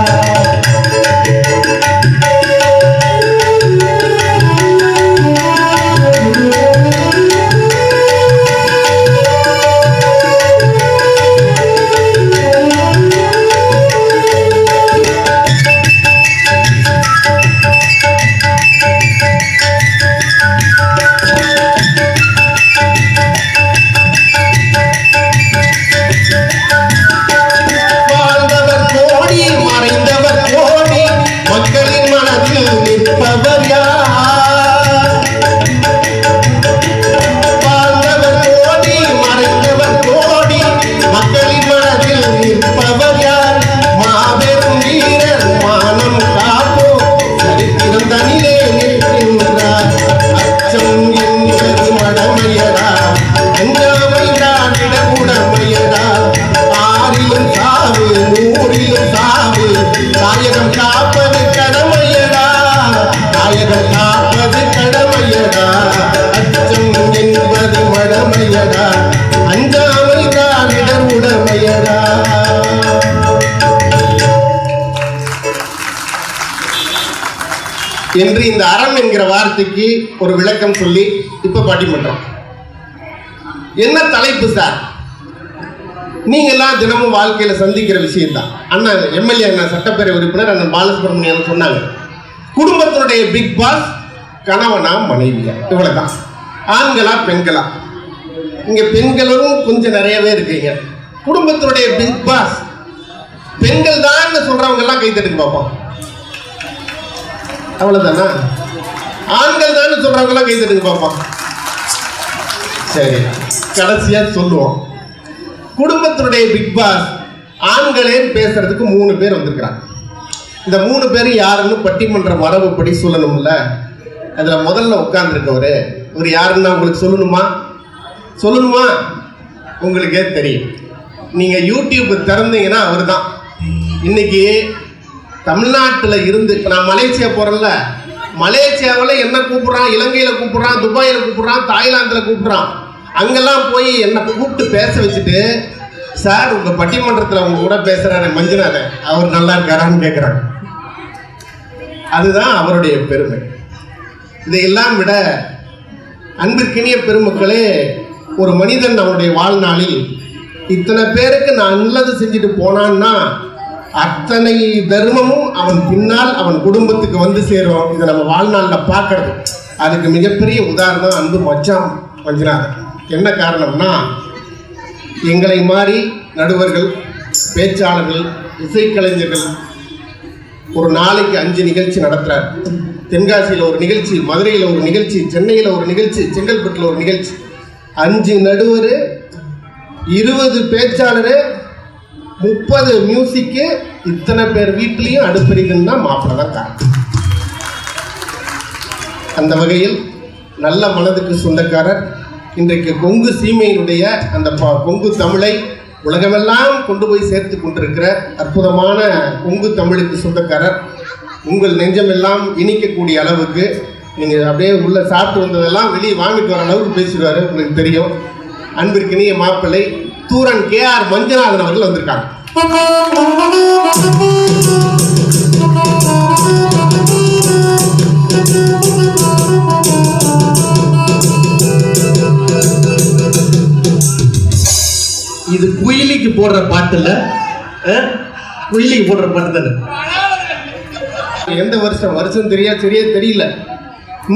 உடமையடா, அஞ்சாமை திராவிடர் உடமையடா. என்று இந்த அறம் என்கிற வார்த்தைக்கு ஒரு விளக்கம் சொல்லி இப்ப பட்டிமன்றம். என்ன தலைப்பு சார்? நீங்க எல்லாம் தினமும் வாழ்க்கையில சந்திக்கிற விஷயம் தான். அண்ணா எம்எல்ஏ, அண்ணா சட்டப்பேரவை உறுப்பினர் அண்ணன் பாலசுப்ரமணியன் சொன்னாங்க, குடும்பத்தினுடைய பிக் பாஸ் கணவனா மனைவியா, இவ்வளவுதான். ஆண்களா பெண்களா? இங்க பெண்களும் கொஞ்சம் நிறையவே இருக்கீங்க. குடும்பத்தினுடைய பிக் பாஸ் பெண்கள் தான் சொல்றவங்க எல்லாம் கை தட்டுக்கு பார்ப்போம். அவ்வளவுதானா? ஆண்கள் தான் சொல்றவங்க எல்லாம் கை தட்டுக்கு பார்ப்போம். சரி, கடைசியா சொல்லுவோம், குடும்பத்தினுடைய பிக் பாஸ் ஆண்களே பேசுறதுக்கு 3 பேர் வந்திருக்கிறாங்க. இந்த 3 பேர் யாருன்னு பட்டிமன்ற மரபுப்படி சொல்லணும்ல. அதுல முதல்ல உட்கார்ந்துருக்கவரு இவர் யாருன்னா உங்களுக்கு சொல்லணுமா? உங்களுக்கே தெரியும். நீங்க யூடியூப் திறந்தீங்கன்னா அவர் தான். இன்னைக்கு தமிழ்நாட்டில் இருந்து நான் மலேசியா போறேன்ல, மலேசியாவில் என்ன கூப்பிடுறான், இலங்கையில கூப்பிடுறான், துபாயில கூப்பிடுறான், தாய்லாந்துல கூப்பிடுறான். அங்கெல்லாம் போய் என்னை கூப்பிட்டு பேச வச்சுட்டு, சார் உங்க பட்டிமன்றத்தில் அவங்க கூட பேசுறாரு மஞ்சுநாதன், அவர் நல்லா இருக்காரான்னு கேட்கிறாங்க. அதுதான் அவருடைய பெருமை. இதையெல்லாம் விட அன்பிற்கினிய பெருமக்களே, ஒரு மனிதன் அவனுடைய வாழ்நாளில் இத்தனை பேருக்கு நான் நல்லது செஞ்சுட்டு போனான்னா அத்தனை தர்மமும் அவன் பின்னால் அவன் குடும்பத்துக்கு வந்து சேரும். இதை நம்ம வாழ்நாளில் பார்க்கறது. அதுக்கு மிகப்பெரிய உதாரணம் அன்பு மச்சான் மஞ்சுநாதன். என்ன காரணம்னா, எங்களை மாதிரி நடுவர்கள், பேச்சாளர்கள், இசைக்கலைஞர்கள் ஒரு நாளைக்கு 5 நிகழ்ச்சி நடத்துறார். தென்காசியில் ஒரு நிகழ்ச்சி, மதுரையில் ஒரு நிகழ்ச்சி, சென்னையில் ஒரு நிகழ்ச்சி, செங்கல்பட்டில் ஒரு நிகழ்ச்சி. 5 நடுவர், 20 பேச்சாளர், 30 மியூசிக்கு. இத்தனை பேர் வீட்லேயும் அடுப்பறிதுன்னா மாப்பிள்ளை தான் காரணம். அந்த வகையில் நல்ல மனதுக்கு சொந்தக்காரர். இன்றைக்கு கொங்கு சீமையினுடைய அந்த கொங்கு தமிழை உலகமெல்லாம் கொண்டு போய் சேர்த்து கொண்டிருக்கிற அற்புதமான கொங்கு தமிழுக்கு சொந்தக்காரர். உங்கள் நெஞ்சமெல்லாம் இனிக்கக்கூடிய அளவுக்கு நீங்கள் அப்படியே உள்ள சாப்பிட்டு வந்ததெல்லாம் வெளியே வாங்கிட்டு வர அளவுக்கு பேசிடுவார். உங்களுக்கு தெரியும். அன்பிற்கினிய மாப்பிள்ளை தூரன் KR மஞ்சுநாதன் அவர்கள் வந்திருக்காங்க. இது குயிலிக்கு போடுற பாட்டு இல்ல, குயிலிக்கு போடுற பாட்டு தானே. எந்த வருஷம் சரியா தெரியல.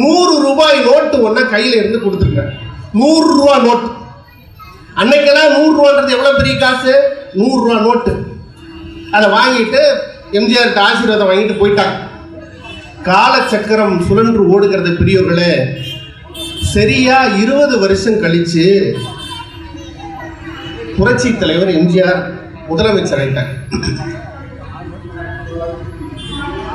100 ரூபாய் நோட்டு ஒன்னா கையில இருந்து கொடுத்துருக்காங்க. 100 ரூபா நோட்டு. அன்னைக்கெல்லாம் 100 ரூபான்றது எவ்வளவு பெரிய காசு. 100 ரூபா நோட்டு. அதை வாங்கிட்டு எம்ஜிஆர் ஆசீர்வாதம் வாங்கிட்டு போயிட்டாங்க. காலச்சக்கரம் சுழன்று ஓடுகிறது பெரியவர்களே. சரியா 20 வருஷம் கழிச்சு புரட்சி தலைவர் எம்ஜிஆர் முதலமைச்சர் ஆயிட்டார்.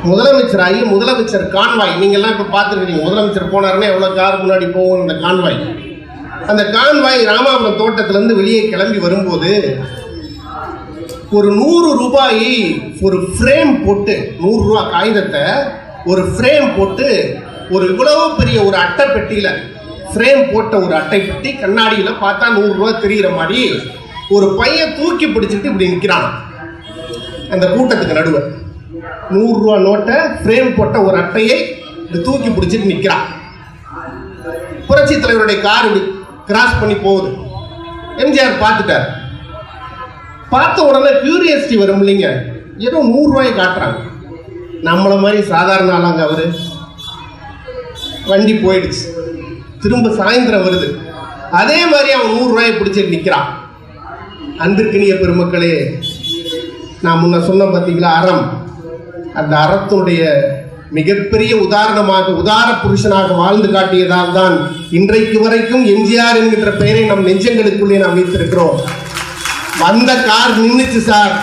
முதலமைச்சராகி முதலமைச்சர் கான்வாய், நீங்க எல்லாம் இப்ப பார்த்துருக்கீங்க. முதலமைச்சர் போனாருன்னா எவ்வளவு கார் முன்னாடி போகும் அந்த கான்வாய். அந்த கான்வாய் ராமாபுரம் தோட்டத்திலிருந்து வெளியே கிளம்பி வரும்போது ஒரு 100 ரூபாயை ஒரு ஃப்ரேம் போட்டு, 100 ரூபா காகிதத்தை ஒரு ஃப்ரேம் போட்டு, ஒரு இவ்வளவு பெரிய ஒரு அட்டை பெட்டியில ஃப்ரேம் போட்ட ஒரு அட்டை பெட்டி, கண்ணாடியில பார்த்தா 100 ரூபா தெரிகிற மாதிரி ஒரு பையன் தூக்கி பிடிச்சிட்டு இப்படி நிற்கிறான் அந்த கூட்டத்துக்கு நடுவர். 100 ரூபா நோட்டை ஃப்ரேம் போட்ட ஒரு அட்டையை தூக்கி பிடிச்சிட்டு நிற்கிறான். புரட்சி தலைவருடைய கார் இப்படி கிராஸ் பண்ணி போகுது. எம்ஜிஆர் பார்த்துட்டார். பார்த்த உடனே கியூரியாசிட்டி வரும் இல்லைங்க. ஏதோ 100 ரூபாயை காட்டுறாங்க. நம்மள மாதிரி சாதாரண ஆளாங்க அவரு. வண்டி போயிடுச்சு. திரும்ப சாயந்தரம் வருது. அதே மாதிரி அவன் 100 ரூபாயை பிடிச்சிட்டு நிற்கிறான். அன்பிற்கினிய பெருமக்களே, நான் முன்ன சொன்ன பார்த்தீங்களா அறம். அந்த அறத்தினுடைய மிகப்பெரிய உதாரணமாக, உதார புருஷனாக வாழ்ந்து காட்டியதால் தான் இன்றைக்கு வரைக்கும் எம்ஜிஆர் என்கின்ற பெயரை நம் நெஞ்சங்களுக்குள்ளே நாம் வைத்திருக்கிறோம். வந்த கார் நின்றுச்சு சார்.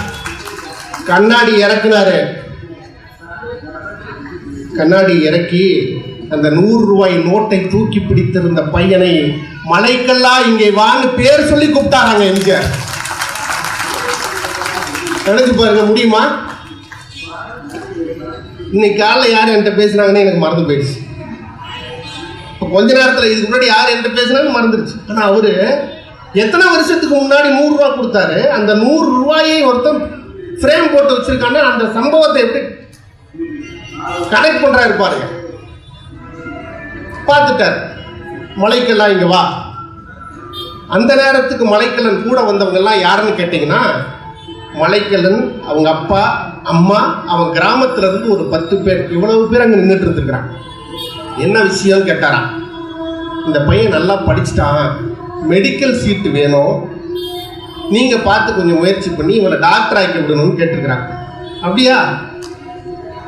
கண்ணாடி இறக்குனாரு. கண்ணாடி இறக்கி அந்த 100 ரூபாய் நோட்டை தூக்கி பிடித்திருந்த பையனை மலைக்கல்லா இங்கே வான்னு பேர் சொல்லி கூப்பிட்டாராங்க எம்ஜிஆர். நினைச்சு பாருங்க, முடியுமா? இன்னைக்கு காலைல யார் என்கிட்ட பேசுனாங்கன்னு எனக்கு மறந்து போயிடுச்சு. இப்போ கொஞ்ச நேரத்தில் இதுக்கு முன்னாடி யார் என்கிட்ட பேசினாலும் மறந்துருச்சு. ஆனால் அவரு எத்தனை வருஷத்துக்கு முன்னாடி 100 ரூபா கொடுத்தாரு, அந்த 100 ரூபாயை ஒருத்தன் ஃப்ரேம் போட்டு வச்சிருக்காங்கன்னா அந்த சம்பவத்தை எப்படி கனெக்ட் பண்றாரு பாருங்க. பார்த்துட்டார், மலைக்கெல்லாம் இங்க வா. அந்த நேரத்துக்கு மலைக்கல்லன் கூட வந்தவங்க எல்லாம் யாருன்னு கேட்டீங்கன்னா, மலைக்கல்லன் அவங்க அப்பா அம்மா அவன் கிராமத்துல இருந்து ஒரு 10 பேர், இவ்வளவு பேர் அங்க நின்றுட்டு இருந்துருக்கிறான். என்ன விஷயம் கேட்டாராம், இந்த பையன் நல்லா படிச்சுட்டான், மெடிக்கல் சீட்டு வேணும், நீங்க பார்த்து கொஞ்சம் முயற்சி பண்ணி இவனை டாக்டர் ஆக்கி விடணும்னு கேட்டிருக்கிறாங்க. அப்படியா,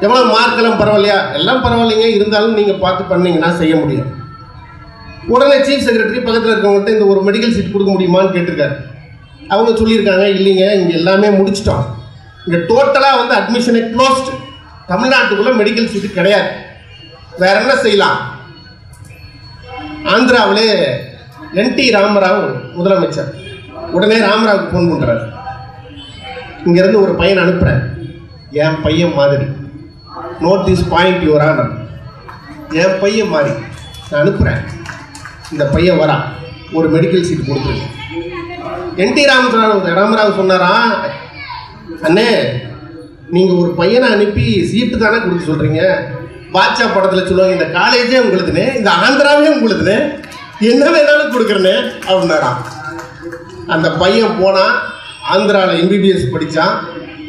எவ்வளவு மார்க் எல்லாம் பரவாயில்லையா? எல்லாம் பரவாயில்லைங்க, இருந்தாலும் நீங்க பார்த்து பண்ணீங்கன்னா செய்ய முடியும். உடனே சீஃப் செக்ரட்டரி பக்கத்தில் இருக்கவங்கள்ட்ட இந்த ஒரு மெடிக்கல் சீட் கொடுக்க முடியுமான்னு கேட்டிருக்காரு. அவங்க சொல்லியிருக்காங்க, இல்லைங்க இங்கே எல்லாமே முடிச்சிட்டோம், இங்கே டோட்டலாக அட்மிஷனை க்ளோஸ்டு, தமிழ்நாட்டுக்குள்ளே மெடிக்கல் சீட்டு கிடையாது, வேற என்ன செய்யலாம்? ஆந்திராவிலே என்டி ராமராவ் முதலமைச்சர். உடனே ராமராவுக்கு ஃபோன் பண்ணுறாரு, இங்கேருந்து ஒரு பையனை அனுப்புகிறேன், என் பையன் மாதிரி, note this point your honour, என் பையன் மாதிரி நான் அனுப்புகிறேன், இந்த பையன் வரா, ஒரு மெடிக்கல் சீட் கொடுத்துருங்க. என்டி ராமராவ் சொன்னாரா, அண்ணே நீங்கள் ஒரு பையனை அனுப்பி சீட்டு தானே கொடுக்க சொல்கிறீங்க, பாட்சா படத்தில் சொல்லுவாங்க இந்த காலேஜே உங்களுதுனே, இந்த ஆந்திராவே உங்களுதுனே, என்ன வேணாலும் கொடுக்குறேனே அப்படின்னாராம். அந்த பையன் போனால் ஆந்திராவில் எம்பிபிஎஸ் படித்தான்,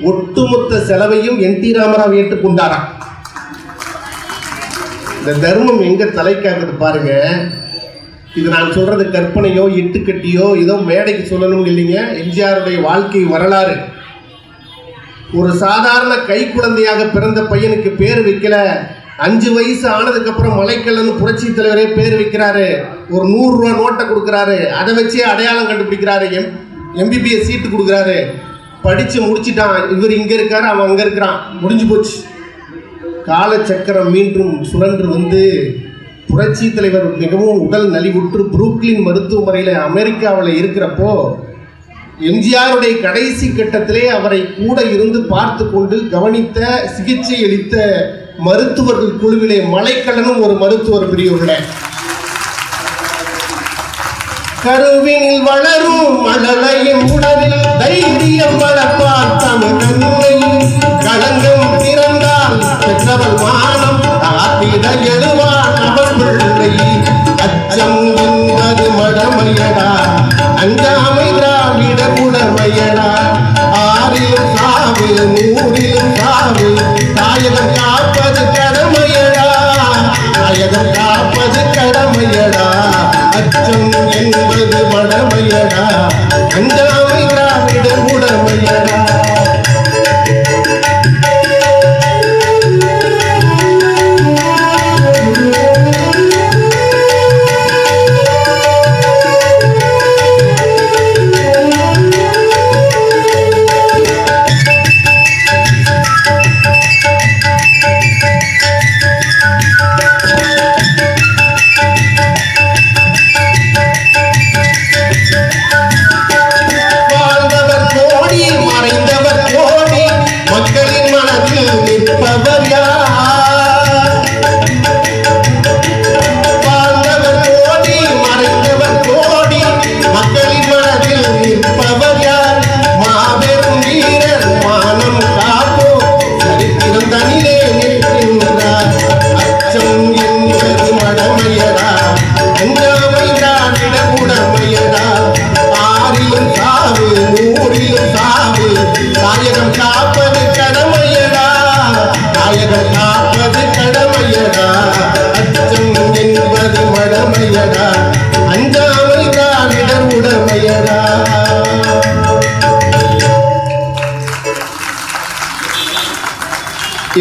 ஒட்டுமொத்த செலவையும் என்டி ராமராவ் ஏற்றுக்கொண்டாராம். இந்த தர்மம் எங்கே தலைக்காக்குது பாருங்க. இது நான் சொல்றது கற்பனையோ இட்டுக்கட்டியோ ஏதோ மேடைக்கு சொல்லணும் இல்லைங்க. எம்ஜிஆருடைய வாழ்க்கை வரலாறு. ஒரு சாதாரண கை குழந்தையாக பிறந்த பையனுக்கு பேர் வைக்கல, 5 வயசு ஆனதுக்கு அப்புறம் மலைக்கல்லன் புரட்சி தலைவரே பேர் வைக்கிறாரு, ஒரு 100 ரூபா நோட்டை கொடுக்குறாரு, அதை வச்சே அடையாளம் கண்டுபிடிக்கிறாரு, எம்பிபிஎஸ் சீட்டு கொடுக்குறாரு, படிச்சு முடிச்சுட்டான், இவர் இங்க இருக்காரு அவன் அங்க இருக்கிறான், முடிஞ்சு போச்சு. காலச்சக்கரம் மீண்டும் சுழன்று புரட்சி தலைவர் மிகவும் உடல் நலிவுற்று புரூக்ளின் மருத்துவமனையில் அமெரிக்காவில் இருக்கிறப்போ எம்ஜிஆருடைய கடைசி கட்டத்திலே அவரை கூட இருந்து பார்த்து கொண்டு கவனித்த சிகிச்சை அளித்த மருத்துவர்கள் குழுவிலே மலைக்கல்லனும் ஒரு மருத்துவர் பிரிவுகளே. கருவினில் வளரும் மழலையின் உடலில் தைரியம் வளர்ப்பார் தமிழ் களங்கம் திறந்தால் பெற்றவள் மானம் காத்திட எழுவார் அவள் பிள்ளை. அச்சம் என்பது மடமையடா, அஞ்சாமை திராவிட குடமையடா, 6ல் சாவு 100ல் சாவு, தாயகம் காப்பது கடமையடா, தாயகம் காப்பது கடமையடா. அச்சம் என்பது மடமையடா, அஞ்சாமை திராவிட குடமையடா.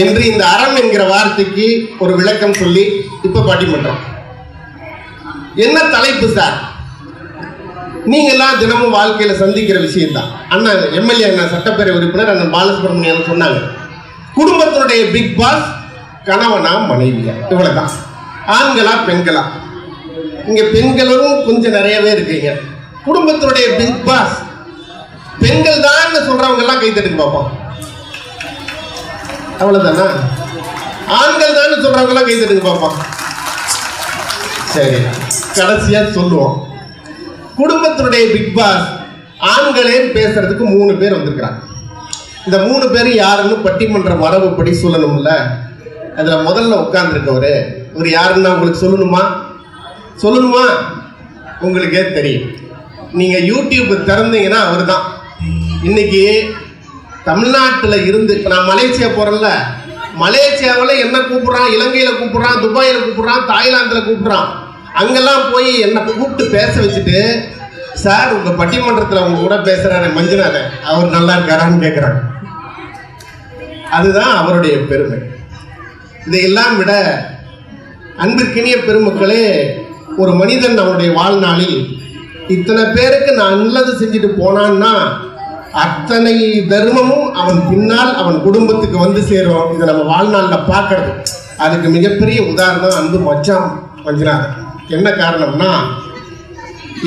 என்று இந்த அறம் என்கிற வார்த்தைக்கு ஒரு விளக்கம் சொல்லி இப்ப பட்டிமன்றம். என்ன தலைப்பு சார்? நீங்க எல்லாம் தினமும் வாழ்க்கையில சந்திக்கிற விஷயம் தான். அண்ணன் எம்எல்ஏ அண்ணன் சட்டப்பேரவை உறுப்பினர் அண்ணன் பாலசுப்ரமணியன் சொன்னாங்க, குடும்பத்தினுடைய பிக் பாஸ் கணவனா மனைவியா, இவ்வளவுதான். ஆண்களா பெண்களா? இங்க பெண்களும் கொஞ்சம் நிறையவே இருக்கீங்க. குடும்பத்தினுடைய பிக் பாஸ் பெண்கள் தான் சொல்றவங்க எல்லாம் கைத்தட்டுக்கு பார்ப்போம். அவ்வளவுதானா? ஆண்கள் தான் சொல்றவங்க எல்லாம் கைத்தட்டுக்கு பார்ப்போம். சரி, கடைசியா சொல்லுவோம். குடும்பத்தினுடைய பிக் பாஸ் ஆண்களே பேசுறதுக்கு 3 பேர் வந்திருக்கிறாங்க. இந்த 3 பேர் யாருன்னு பட்டிமன்ற மரபுப்படி சொல்லணும்ல. அதுல முதல்ல உட்கார்ந்துருக்கவரு இவர் யாருன்னா உங்களுக்கு சொல்லணுமா? உங்களுக்கே தெரியும். நீங்க யூடியூப் திறந்தீங்கன்னா அவர் தான். இன்னைக்கு தமிழ்நாட்டில் இருந்து இப்போ நான் மலேசியா போறேன்ல, மலேசியாவில் என்ன கூப்பிடுறான், இலங்கையில் கூப்பிடுறான், துபாயில் கூப்பிடுறான், தாய்லாந்தில் கூப்பிடுறான். அங்கெல்லாம் போய் என்னை கூப்பிட்டு பேச வச்சுட்டு, சார் உங்க பட்டிமன்றத்தில் உங்க கூட பேசுறாரு மஞ்சுநாதன், அவர் நல்லா இருக்காரான்னு கேட்குறாங்க. அதுதான் அவருடைய பெருமை. இதையெல்லாம் விட அன்பிற்கினிய பெருமக்களே, ஒரு மனிதன் அவனுடைய வாழ்நாளில் இத்தனை பேருக்கு நான் நல்லது செஞ்சுட்டு போனான்னா அத்தனை தர்மமும் அவன் பின்னால் அவன் குடும்பத்துக்கு வந்து சேரும். இதை நம்ம வாழ்நாளில் பார்க்கறது. அதுக்கு மிகப்பெரிய உதாரணம் அன்பு மச்சான் மஞ்சுநாதன். என்ன காரணம்னா,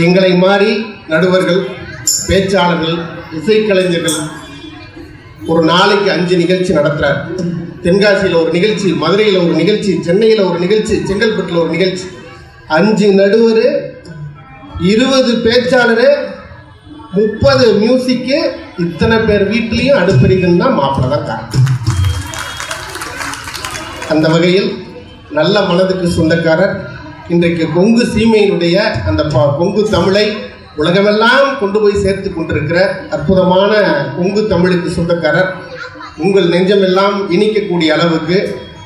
எங்களை மாதிரி நடுவர்கள், பேச்சாளர்கள், இசைக்கலைஞர்கள் ஒரு நாளைக்கு 5 நிகழ்ச்சி நடத்துறார். தென்காசியில் ஒரு நிகழ்ச்சி, மதுரையில் ஒரு நிகழ்ச்சி, சென்னையில் ஒரு நிகழ்ச்சி, செங்கல்பட்டில் ஒரு நிகழ்ச்சி. 5 நடுவர், 20 பேச்சாளர், 30 மியூசிக்கு. இத்தனை பேர் வீட்லேயும் அடுப்பறிதுன்னா மாப்பிள்ள தான் காரணம். அந்த வகையில் நல்ல மனதுக்கு சொந்தக்காரர். இன்றைக்கு கொங்கு சீமையினுடைய அந்த கொங்கு தமிழை உலகமெல்லாம் கொண்டு போய் சேர்த்து கொண்டிருக்கிற அற்புதமான கொங்கு தமிழுக்கு சொந்தக்காரர். உங்கள் நெஞ்சமெல்லாம் இனிக்கக்கூடிய அளவுக்கு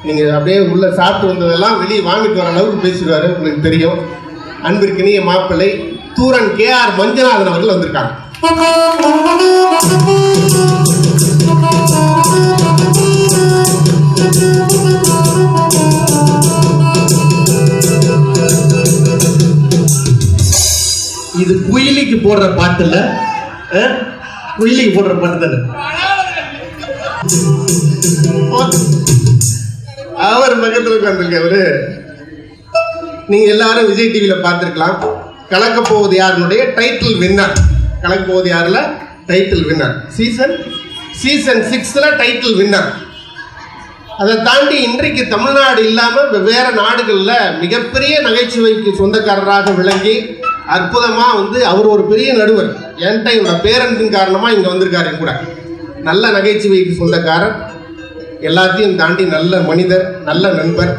நீங்கள் அப்படியே உள்ள சாப்பிட்டு வந்ததெல்லாம் வெளியே வாங்கிட்டு வர அளவுக்கு பேசிடுவார். உங்களுக்கு தெரியும். அன்பிற்கினிய மாப்பிள்ளை தூரன் KR மஞ்சுநாதன் அவர்கள் வந்திருக்காங்க. இது குயிலிக்கு போடுற பாட்டு இல்ல, குயிலிக்கு போடுற பாட்டு தானே. அவர் பக்கத்தில் உட்கார்ந்துருக்கவரு நீங்க எல்லாரும் விஜய் டிவியில பார்த்திருக்கலாம். கலக்க போவது யாருடைய டைட்டில் வின்னர். கலக்க போவது யாருல டைட்டில் வின்னர். சீசன் 6ல டைட்டில் வின்னர். அதை தாண்டி இன்றைக்கு தமிழ்நாடு இல்லாம வெவ்வேறு நாடுகள்ல மிகப்பெரிய நகைச்சுவைக்கு சொந்தக்காரராக விளங்கி அற்புதமா அவர் ஒரு பெரிய நடுவர். என்கிட்ட இவரோட பேரன்பின் காரணமா இங்க வந்திருக்காரு கூட. நல்ல நகைச்சுவைக்கு சொந்தக்காரர், எல்லாத்தையும் தாண்டி நல்ல மனிதர், நல்ல நண்பர்,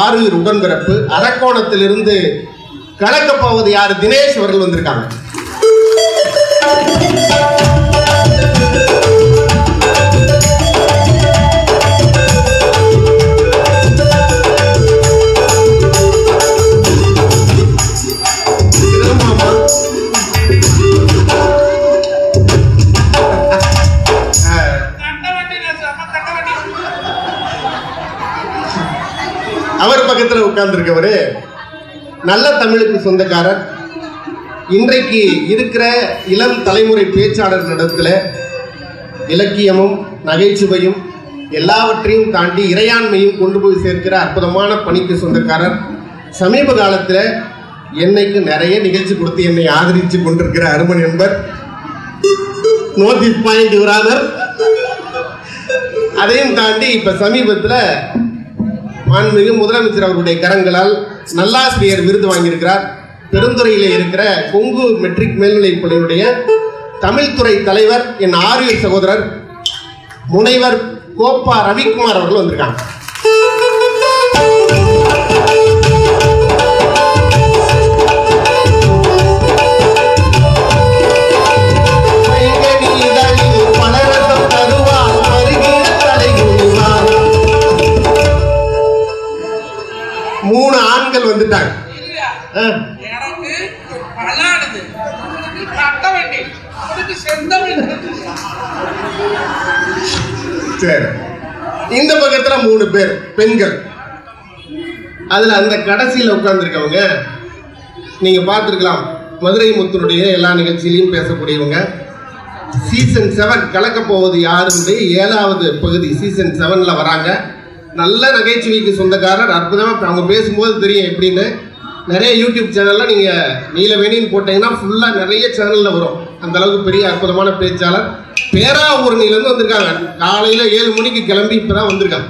6 உடன்பிறப்பு. அரக்கோணத்திலிருந்து கலக்க போவது யாரு தினேஷ் அவர்கள் வந்திருக்காங்க. அவர் பக்கத்தில் உட்கார்ந்துருக்கவரு நல்ல தமிழுக்கு சொந்தக்காரர். இன்றைக்கு இருக்கிற இளம் தலைமுறை பேச்சாளர்களிடத்துல இலக்கியமும் நகைச்சுவையும் எல்லாவற்றையும் தாண்டி இறையாண்மையும் கொண்டு போய் சேர்க்கிற அற்புதமான பணிக்கு சொந்தக்காரர். சமீப காலத்தில் என்னைக்கு நிறைய நிகழ்ச்சி கொடுத்து என்னை ஆதரித்து கொண்டிருக்கிற அருமை நண்பர் நோட்டீஸ் பாயிண்ட் யுவரானர். அதையும் தாண்டி இப்ப சமீபத்தில் மாண்புமிகு முதலமைச்சர் அவருடைய கரங்களால் நல்லாசிரியர் விருது வாங்கியிருக்கிறார். பெருந்துறையிலே இருக்கிற கொங்கு மெட்ரிக் மேல்நிலைப் பள்ளியுடைய தமிழ்துறை தலைவர், என் ஆரியர் சகோதரர் முனைவர் கோப்பா ரவிக்குமார் அவர்கள் வந்திருக்காங்க. வந்துட்டாங்க. சரி, இந்த பக்கத்துல 3 பேர் பெண்கள். அதுல அந்த கடைசியில் உட்கார்ந்துருக்கவங்க நீங்க பார்த்துருக்கலாம். மதுரை முத்துனுடைய எல்லா நிகழ்ச்சியிலையும் பேசக்கூடியவங்க. சீசன் 7 கலக்க போவது யாருடைய 7வது பகுதி சீசன் 7ல வராங்க. நல்ல நகைச்சுவைக்கு சொந்தக்காரர். அற்புதமாக அவங்க பேசும்போது தெரியும் எப்படின்னு. நிறைய யூடியூப் சேனலில் நீங்கள் நீலவேணின்னு போட்டிங்கன்னா ஃபுல்லாக நிறைய சேனலில் வரும். அந்த அளவுக்கு பெரிய அற்புதமான பேச்சாளர். பேராவூரணிலேருந்து வந்திருக்காங்க. காலையில் 7 மணிக்கு கிளம்பி இப்போ தான் வந்திருக்காங்க.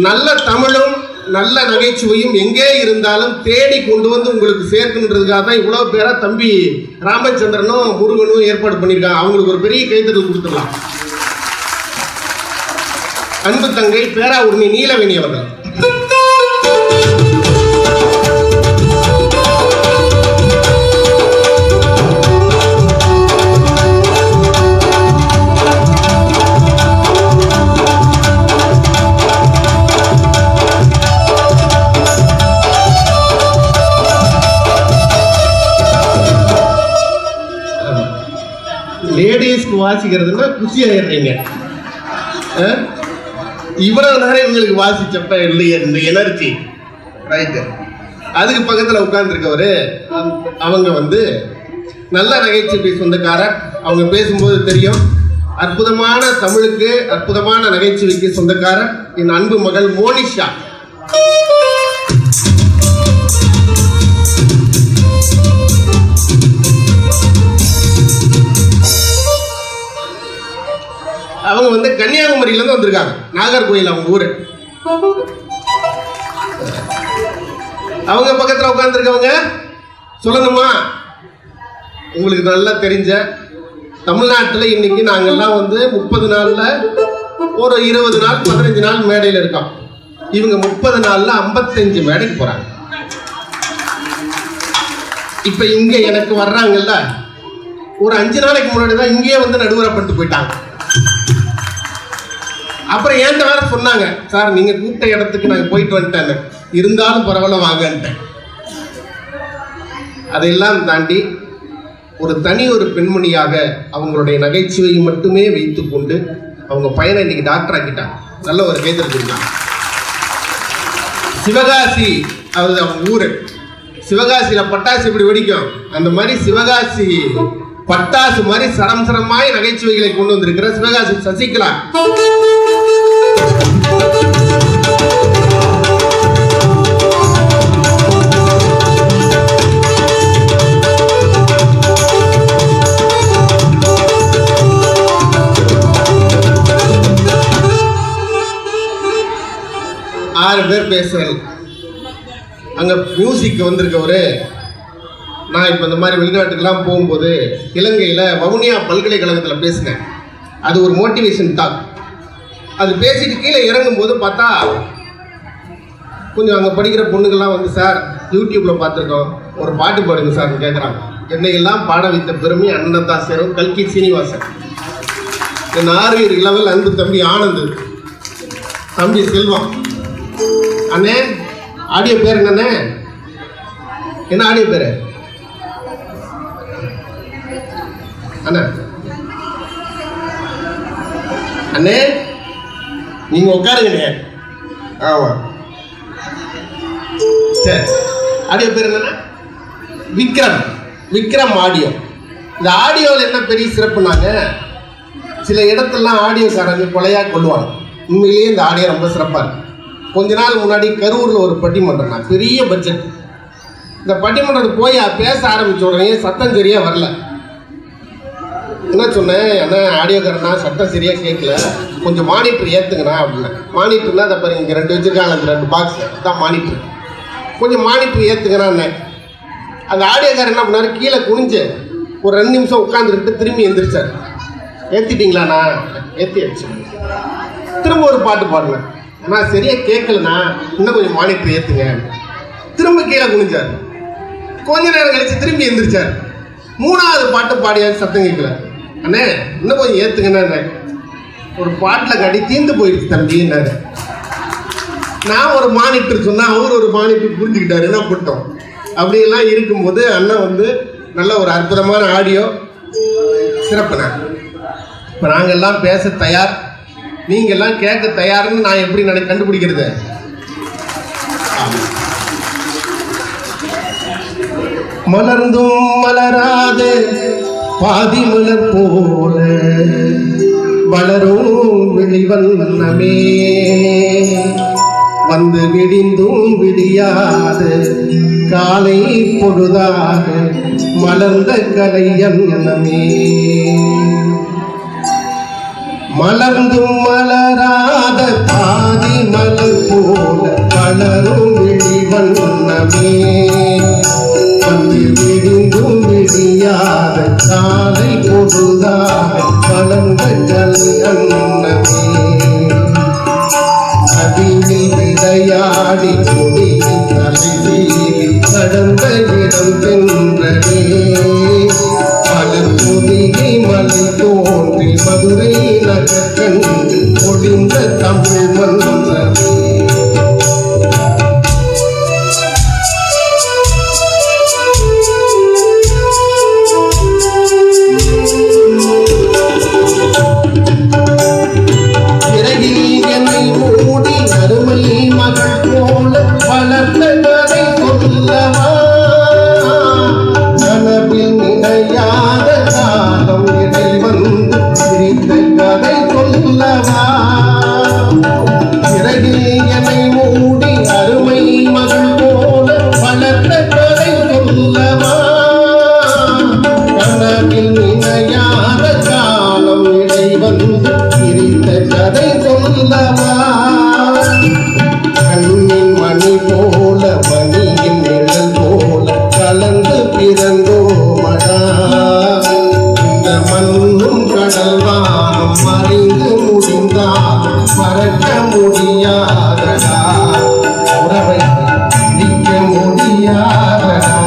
நல்ல தமிழும் நல்ல நகைச்சுவையும் எங்கே இருந்தாலும் தேடி கொண்டு வந்து உங்களுக்கு சேர்க்கணுன்றதுக்காக தான் இவ்வளவு பேரா தம்பி ராமச்சந்திரனும் முருகனும் ஏற்பாடு பண்ணியிருக்காங்க. அவங்களுக்கு ஒரு பெரிய கைத்தட்டல் கொடுத்துடலாம். அன்பு தங்கை பேராவூரணி நீலவேணி அவர்கள். லேடிஸ்க்கு வாசிக்கிறதுன்னா குஷி ஆயிடுறீங்க. இவ்வளவு நேரம் இவங்களுக்கு வாசிச்சப்ப இல்லையே இந்த எனர்ஜி ரைட்டு. அதுக்கு பக்கத்தில் உட்கார்ந்துருக்கவரு அவங்க வந்து நல்ல நகைச்சுவை சொந்தக்காரர். அவங்க பேசும்போது தெரியும் அற்புதமான தமிழுக்கு அற்புதமான நகைச்சுவைக்கு சொந்தக்காரர் என் அன்பு மகள் மோனிஷா. அவங்க வந்து கன்னியாகுமரியிலேருந்து வந்திருக்காங்க. நாகர்கோயில் அவங்க ஊரு. அவங்க பக்கத்தில் உட்காந்துருக்கவங்க சொல்லணுமா, உங்களுக்கு நல்லா தெரிஞ்ச தமிழ்நாட்டில் இன்னைக்கு நாங்கள்லாம் வந்து 30 நாளில் ஒரு 20 நாள் 15 நாள் மேடையில் இருக்கோம். இவங்க 30 நாளில் 55 மேடைக்கு போகிறாங்க. இப்போ இங்கே எனக்கு வர்றாங்கல்ல, ஒரு 5 நாளைக்கு முன்னாடி தான் இங்கேயே வந்து நடுவரை பண்ணிட்டு போயிட்டாங்க. அப்புறம் ஏன்ட்ட வேற சொன்னாங்க, சார் நீங்க கூப்பிட்ட இடத்துக்கு நாங்கள் போயிட்டு வந்துட்டேன்னு, இருந்தாலும் பரவாயில்ல வாங்கன்ட்டேன். அதையெல்லாம் தாண்டி ஒரு பெண்மணியாக அவங்களுடைய நகைச்சுவையை மட்டுமே வைத்துக் கொண்டு அவங்க பையனை இன்னைக்கு டாக்டர் ஆக்கிட்டாங்க. நல்ல ஒரு கைத்தறிஞ்சிருக்காங்க. சிவகாசி அது அவங்க ஊரு. சிவகாசியில பட்டாசு எப்படி வெடிக்கும், அந்த மாதிரி சிவகாசி பட்டாசு மாதிரி சரமாய் நகைச்சுவைகளை கொண்டு வந்திருக்கிற சிவகாசி சசிகலா. ஆறு பேர் பேசுறேன். அங்க மியூசிக் வந்திருக்கவரு, நான் இப்போ இந்த மாதிரி வெளிநாட்டுக்கெல்லாம் போகும்போது இலங்கையில் வவுனியா பல்கலைக்கழகத்தில் பேசினேன். அது ஒரு மோட்டிவேஷன் டாக். அது பேசிட்டு கீழே இறங்கும்போது பார்த்தா கொஞ்சம் அங்கே படிக்கிற பொண்ணுங்கள்லாம் வந்து, சார் யூடியூப்பில் பார்த்துருக்கோம், ஒரு பாட்டு பாடுங்க சார்னு கேட்குறாங்க. என்னையெல்லாம் பாட வைத்த பெருமை அண்ணன் தான் சேரும் கல்கி சீனிவாசன். என் 6 இளவல் அன்பு தம்பி ஆனந்த், தம்பி செல்வம். அண்ணே ஆடியோ பேர் என்னண்ணே? என்ன ஆடியோ பேரு அண்ணா? அண்ணே நீங்க உட்காருங்க. ஆமா சரி. ஆடியோ பேர் என்னன்னா விக்ரம் ஆடியோ. இந்த ஆடியோவில் என்ன பெரிய சிறப்புனாங்க, சில இடத்துலாம் ஆடியோக்காரங்க கொலையா கொள்ளுவாங்க. உண்மையிலேயே இந்த ஆடியோ ரொம்ப சிறப்பாக இருக்கு. கொஞ்ச நாள் முன்னாடி கரூரில் ஒரு பட்டிமன்றம், நான் பெரிய பட்ஜெட். இந்த பட்டிமன்றத்துக்கு போய் பேச ஆரம்பிச்ச உடனே சத்தம் சரியாக வரல. என்ன சொன்னேன், அண்ணா ஆடியோக்காரனா சட்டம் சரியாக கேட்கல, கொஞ்சம் மானிட்டர் ஏற்றுங்கண்ணா அப்படின்னா. மானிட்டர்னா அதை பாருங்க, இங்கே 2 வச்சுருக்காங்க, அந்த 2 பாக்ஸ் தான் மானிட்டர். கொஞ்சம் மானிட்டர் ஏற்றுங்கண்ணா. அந்த ஆடியோக்காரர் என்ன பண்ணார், கீழே குனிஞ்சு ஒரு 2 நிமிஷம் உட்காந்துக்கிட்டு திரும்பி எந்திரிச்சார். ஏற்றிட்டீங்களாண்ணா? ஏற்றியாச்சு. திரும்ப ஒரு பாட்டு பாடுனேன். நான் சரியாக கேட்கலண்ணா, இன்னும் கொஞ்சம் மானிட்டர் ஏற்றுங்க. திரும்ப கீழே குனிஞ்சார். கொஞ்ச நேரம் கழிச்சு திரும்பி எந்திரிச்சார். 3வது பாட்டு பாடியாச்சு, சத்தம் கேட்கல. அண்ணே இன்னும் கொஞ்சம் ஏற்றுங்கண்ணா. ஒரு பாட்டில் கட்டி தீர்ந்து போயிடுச்சு தம்பின்னாரு. நான் ஒரு மானிட்டர் சொன்னால் அவர் ஒரு மானிட்டர் புரிஞ்சுக்கிட்டாரு. என்ன பண்ணிட்டோம். அப்படியெல்லாம் இருக்கும்போது அண்ணன் வந்து நல்ல ஒரு அற்புதமான ஆடியோ சிறப்புண்ணா. இப்போ நாங்கள்லாம் பேச தயார், நீங்கள்லாம் கேட்க தயார்னு நான் எப்படி கண்டுபிடிக்கிறது? மலர்ந்தும் மலராத பாதி மலர் போல வளரும் வெளிவண்ணமே, வந்து விடிந்தும் விடியாத காலை பொழுதாக மலர்ந்த கலையன்னமே. மலர்ந்தும் மலராத பாதி மலர் போல வளரும் விழிவண்ணமே வந்து விடிந்தும் விடியாத காலை பொழுதாக வளர்ந்த கலை அன்னமே நதியில் விளையாடி கொடியில் தலை வீதி கடந்த இடம் தென்றலே மலர் பொதிகை மலை தோன்றி மதுரை நகர்கண்டு பொழிந்த தமிழ் மன்றமே கண்ணின் மணி போல மணியின் நிழல் போல கலந்து பிறந்தோமடா இந்த மண்ணும் கடல் வானம் மறைந்து முடிந்தால் மறக்க முடியாதடா உறவை பிடிக்க முடியாதடா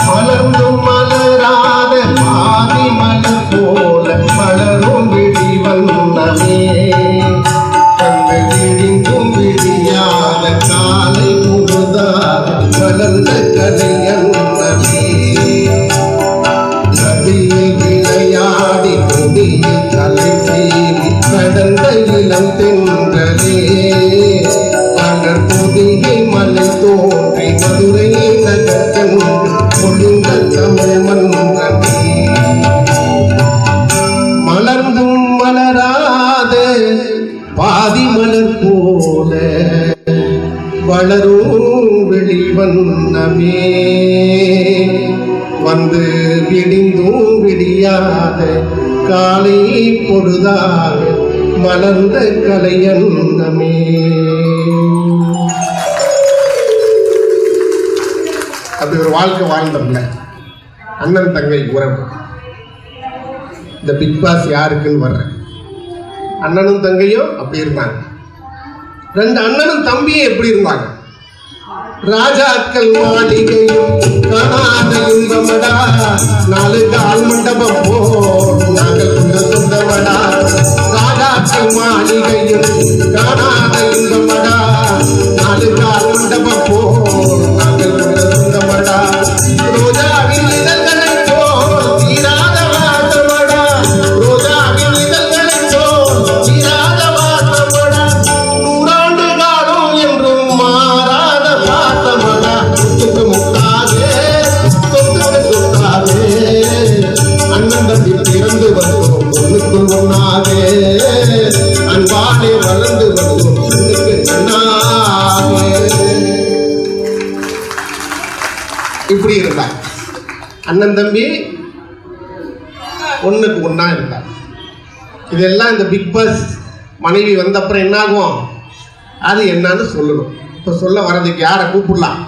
மலர்ந்தும் மலராத பாதி மலர் போல மலரும் விழி வண்ணமே கண்டு விடிந்தும் விடியாத காலை முழுதாக வளர்ந்த கலையன்னமே நதியில் விளையாடி கொடியில் தலை சீவி கடந்த இளம் தென்றலே மலர் பொதிகை மலை தோன்றி மதுரை நகர்கண்டு பொழிந்த தமிழ் மன்றமே மலர்ந்தும் மலராத பாதி மலர் போல வளரும் வெளிவண்ணமே வந்து விடிந்தும் விடியாத காலை பொழுதாக மலர்ந்த கலையன்னமே. அப்படி ஒரு வாழ்க்கை வாழ்ந்தோம்ல, அண்ணன் தங்கை உறவு. இந்த பிக் பாஸ் யாருக்குன்னு வர்றேன். அண்ணனும் தங்கையும் அப்படி இருந்தாங்க. ரெண்டு அண்ணனும் தம்பியும் எப்படி இருந்தாங்க? ராஜாக்கள் மாளிகையும் காணாத இன்பமடா, நாலு கால் மண்டபம் போ நாங்கள் சொந்தமடா. ராஜாக்கள் மாளிகையும் காணாத இன்பமடா, நாலு கால் மண்டபம் போ நாங்கள் சொந்தமடா. ரோஜாவின் இதழ்களை போல் தீராத வாசமடா, ரோஜாவின் இதழ்களை போல் தீராத வாசமடா. நூறாண்டு காலம் என்றும் மாறாத பாசமடா. சொத்து முட்டாதே சொத்து சொத்தாதே, அண்ணன் தம்பி பிறந்து வந்தோம் பொண்ணுக்குள் ஒண்ணாதே, அன்பாலே வளர்ந்து வந்தோம் பெண்ணுக்கு கண்ணாதே. இப்படி இருந்தார் அண்ணன் தம்பி, ஒண்ணுக்கு ஒண்ணா இருந்தார். இதெல்லாம் இந்த பிக் பாஸ் மனைவி வந்த அப்புறம் என்ன ஆகும், அது என்னன்னு சொல்லணும். இப்ப சொல்ல வர்றதுக்கு யாரை கூப்பிடலாம்?